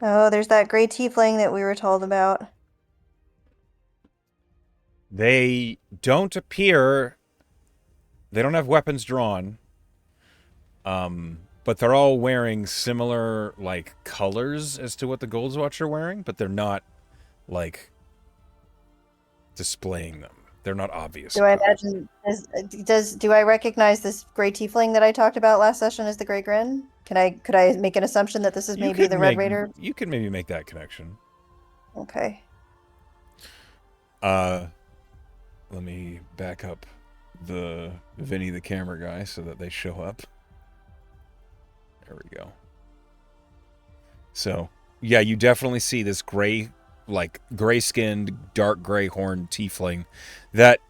Oh, there's that gray tiefling that we were told about. They don't appear... They don't have weapons drawn. But they're all wearing similar, like, colors as to what the Goldswatch are wearing, but they're not, like, displaying them. They're not obvious. Do I imagine... Do I recognize this gray tiefling that I talked about last session as the Grey Grin? Could I make an assumption that this is maybe the Red Raider? You can maybe make that connection. Okay. Let me back up the Vinny the camera guy so that they show up. There we go. So, yeah, you definitely see this gray, like, gray-skinned, dark gray horned tiefling that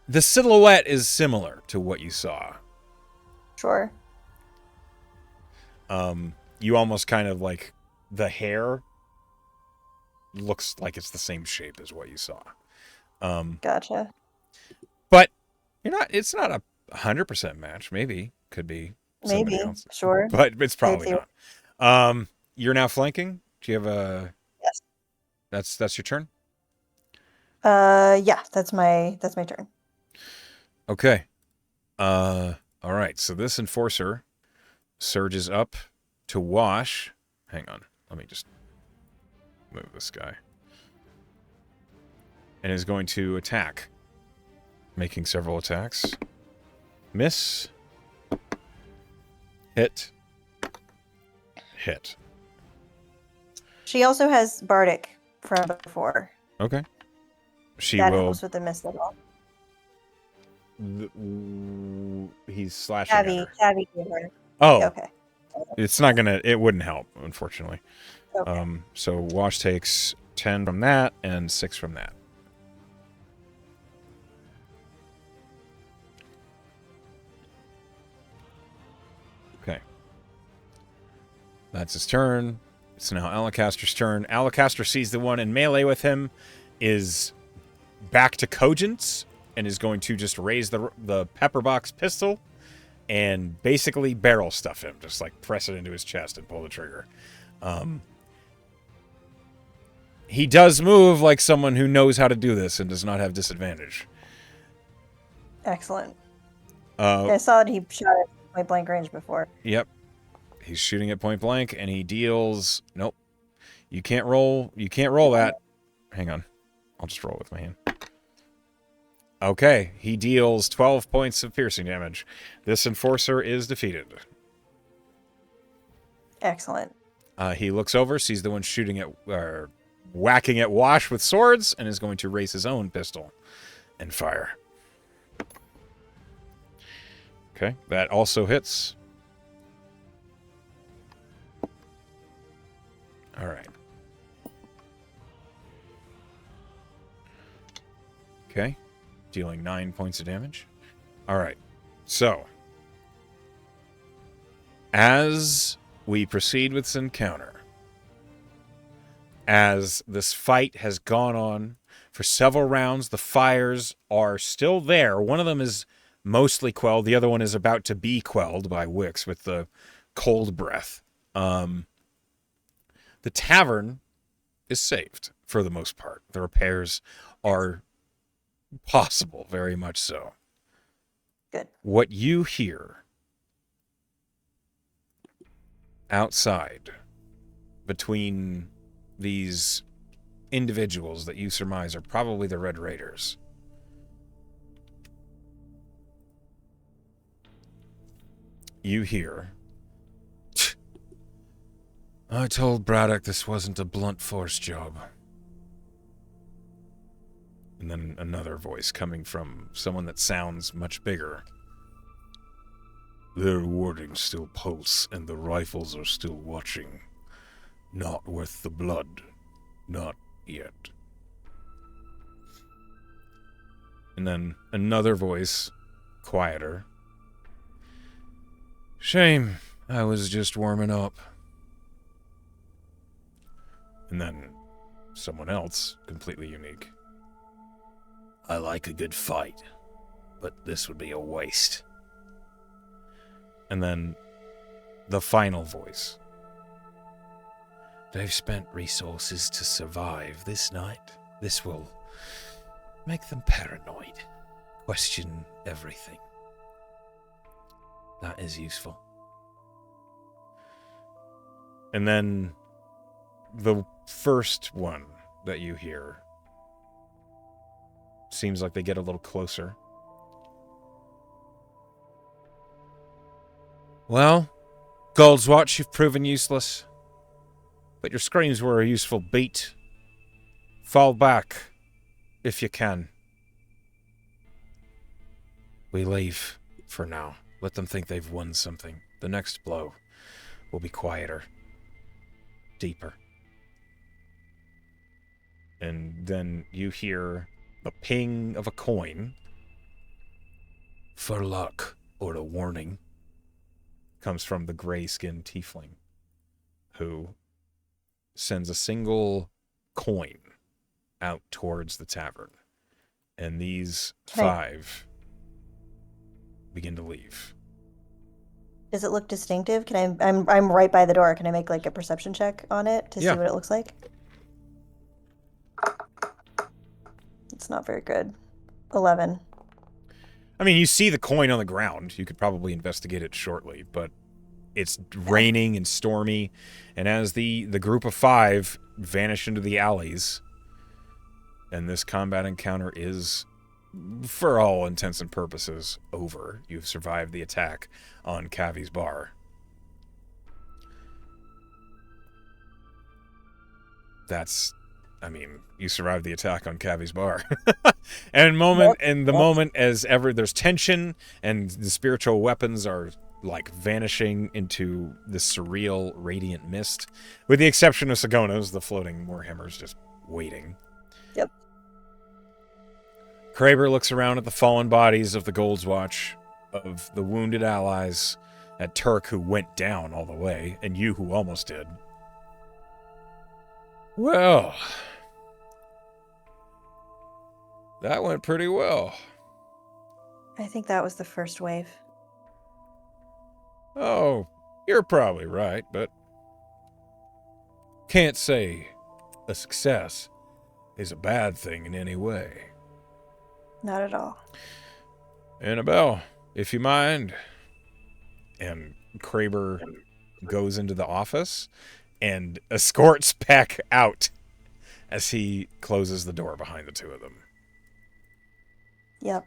the silhouette is similar to what you saw. Sure. You almost kind of, like, the hair looks like it's the same shape as what you saw. Gotcha. But it's not a 100% match. Maybe. Could be. Maybe. Else. Sure. But it's probably not. You're now flanking? Do you have a... Yes. That's your turn? Yeah, that's my turn. Okay. All right. So this enforcer surges up to Wash. Hang on. Let me just move this guy. And is going to attack. Making several attacks. Miss. Hit. Hit. She also has Bardic from before. Okay. She that will... helps with the miss level. He's slashing at her. Cavi gave her. Oh. Okay. It's not gonna... It wouldn't help, unfortunately. Okay. So Wash takes 10 from that and 6 from that. Okay. That's his turn. It's now Alacaster's turn. Alacaster sees the one in melee with him, is back to Cogence, and is going to just raise the pepper box pistol and basically barrel stuff him. Just like press it into his chest and pull the trigger. He does move like someone who knows how to do this and does not have disadvantage. Excellent. I saw that he shot at point blank range before. Yep. He's shooting at point blank, and he deals... Nope. You can't roll. You can't roll that. Hang on. I'll just roll with my hand. Okay. He deals 12 points of piercing damage. This enforcer is defeated. Excellent. He looks over, sees the one shooting at... whacking at Wash with swords, and is going to raise his own pistol. and fire. Okay, that also hits. All right. Okay, dealing 9 points of damage. All right, so as we proceed with this encounter, as this fight has gone on for several rounds, the fires are still there. One of them is mostly quelled. The other one is about to be quelled by Wix with the cold breath. The tavern is saved for the most part. The repairs are possible, very much so. Good. What you hear outside between these individuals that you surmise are probably the Red Raiders. You hear, I told Braddock this wasn't a blunt force job. And then another voice coming from someone that sounds much bigger. Their wardings still pulse, and the rifles are still watching. Not worth the blood. Not yet. And then another voice, quieter. Shame, I was just warming up. And then someone else, completely unique. I like a good fight, but this would be a waste. And then the final voice. They've spent resources to survive this night. This will make them paranoid. Question everything. That is useful. And then the first one that you hear seems like they get a little closer. Well, Gold's Watch, you've proven useless. But your screams were a useful beat. Fall back, if you can. We leave, for now. Let them think they've won something. The next blow will be quieter. Deeper. And then you hear the ping of a coin. For luck, or a warning. Comes from the gray-skinned tiefling, who sends a single coin out towards the tavern. And these five begin to leave. Does it look distinctive? Can I'm right by the door. Can I make like a perception check on it to see what it looks like? It's not very good. 11. I mean, you see the coin on the ground. You could probably investigate it shortly, but it's raining and stormy. And as the group of five vanish into the alleys, and this combat encounter is, for all intents and purposes, over. You've survived the attack on Cavi's bar. You survived the attack on Cavi's bar. And the moment as ever there's tension and the spiritual weapons are like vanishing into the surreal radiant mist, with the exception of Sagona's, the floating warhammers just waiting. Yep. Kraber looks around at the fallen bodies of the Gold's Watch, of the wounded allies, at Turk who went down all the way, and you who almost did. Well, that went pretty well. I think that was the first wave. Oh, you're probably right, but can't say a success is a bad thing in any way. Not at all. Annabelle, if you mind. And Kraber goes into the office and escorts Peck out as he closes the door behind the two of them. Yep.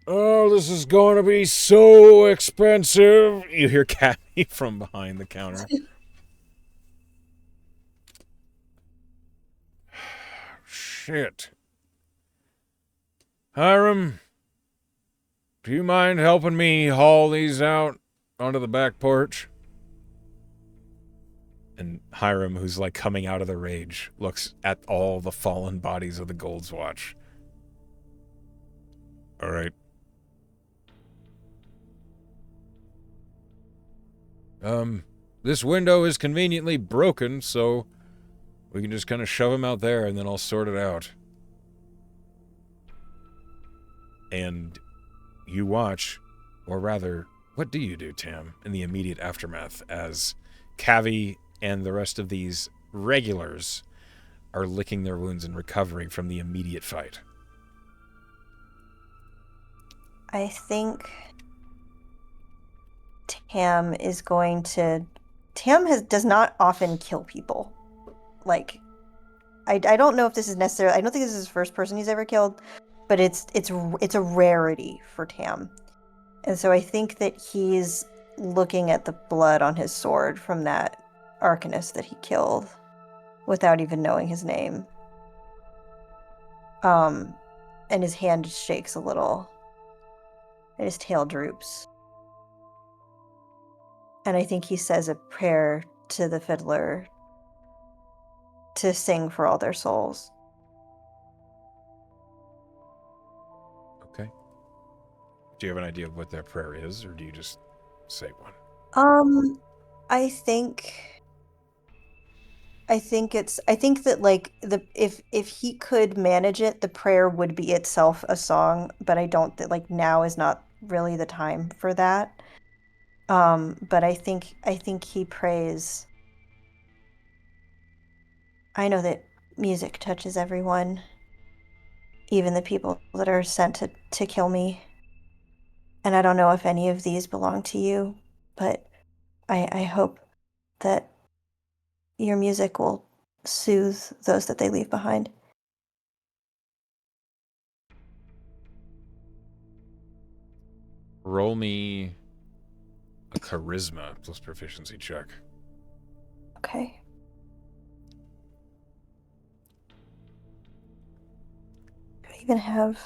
Oh, this is going to be so expensive. You hear Cavi from behind the counter. Shit. Hiram, do you mind helping me haul these out onto the back porch? And Hiram, who's like coming out of the rage, looks at all the fallen bodies of the Gold's Watch. All right. This window is conveniently broken, so we can just kind of shove him out there and then I'll sort it out. And you watch, or rather, what do you do, Tam, in the immediate aftermath as Cavi and the rest of these regulars are licking their wounds and recovering from the immediate fight? I think Tam is going to... does not often kill people. Like, I don't know if this is necessarily... I don't think this is the first person he's ever killed, but it's a rarity for Tam. And so I think that he's looking at the blood on his sword from that Arcanist that he killed without even knowing his name. And his hand just shakes a little. And his tail droops. And I think he says a prayer to the fiddler to sing for all their souls. Okay. Do you have an idea of what that prayer is, or do you just say one? I think that like if he could manage it, the prayer would be itself a song, but I don't think like now is not really the time for that. But I think he prays. I know that music touches everyone, even the people that are sent to kill me. And I don't know if any of these belong to you, but I hope that your music will soothe those that they leave behind. Roll me a charisma plus proficiency check. Okay. Do I even have...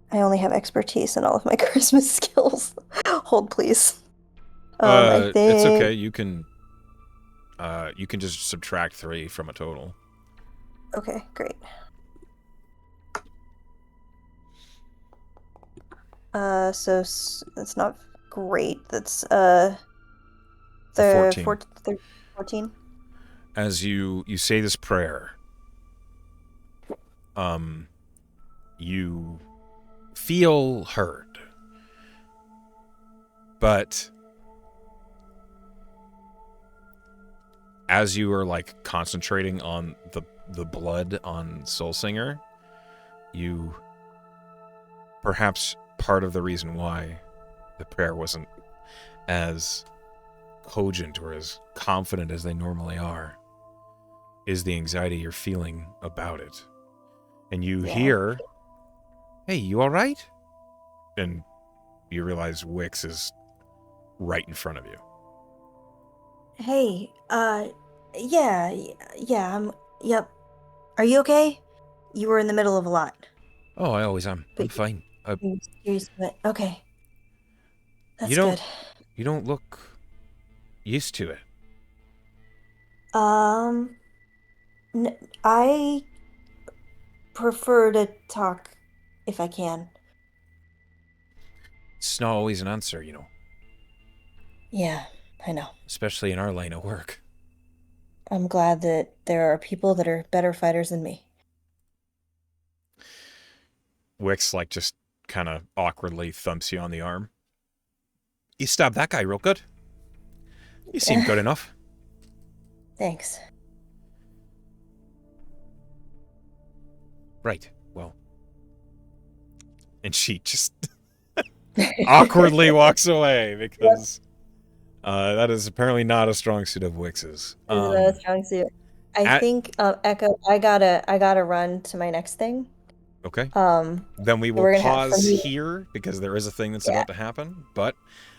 I only have expertise in all of my charisma skills. Hold, please. I think... It's okay. You can just subtract 3 from a total. Okay, great. So that's not great. That's the 14. As you say this prayer, you feel heard, but as you are like concentrating on the blood on Soul Singer, you perhaps part of the reason why the prayer wasn't as cogent or as confident as they normally are is the anxiety you're feeling about it. And you hear, "Hey, you all right?" And you realize Wix is right in front of you. Hey, yeah, yep. Are you okay? You were in the middle of a lot. Oh, I always am. I'm fine. Okay. That's good. You don't look used to it. I prefer to talk if I can. It's not always an answer, you know. Yeah, I know. Especially in our line of work. I'm glad that there are people that are better fighters than me. Wix, like, just kind of awkwardly thumps you on the arm. You stabbed that guy real good. You seem good enough. Thanks. Right, well. And she just awkwardly walks away because that is apparently not a strong suit of Wix's. Not a strong suit. I think, Echo, I gotta run to my next thing. Okay. Then we will pause here because there is a thing that's about to happen, but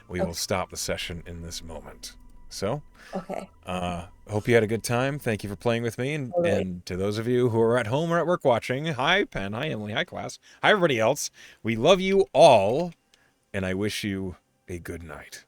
we will stop the session in this moment. So, Okay. hope you had a good time. Thank you for playing with me. And, Totally. and to those of you who are at home or at work watching, hi, Pen, hi, Emily, hi, class, hi, everybody else. We love you all, and I wish you a good night.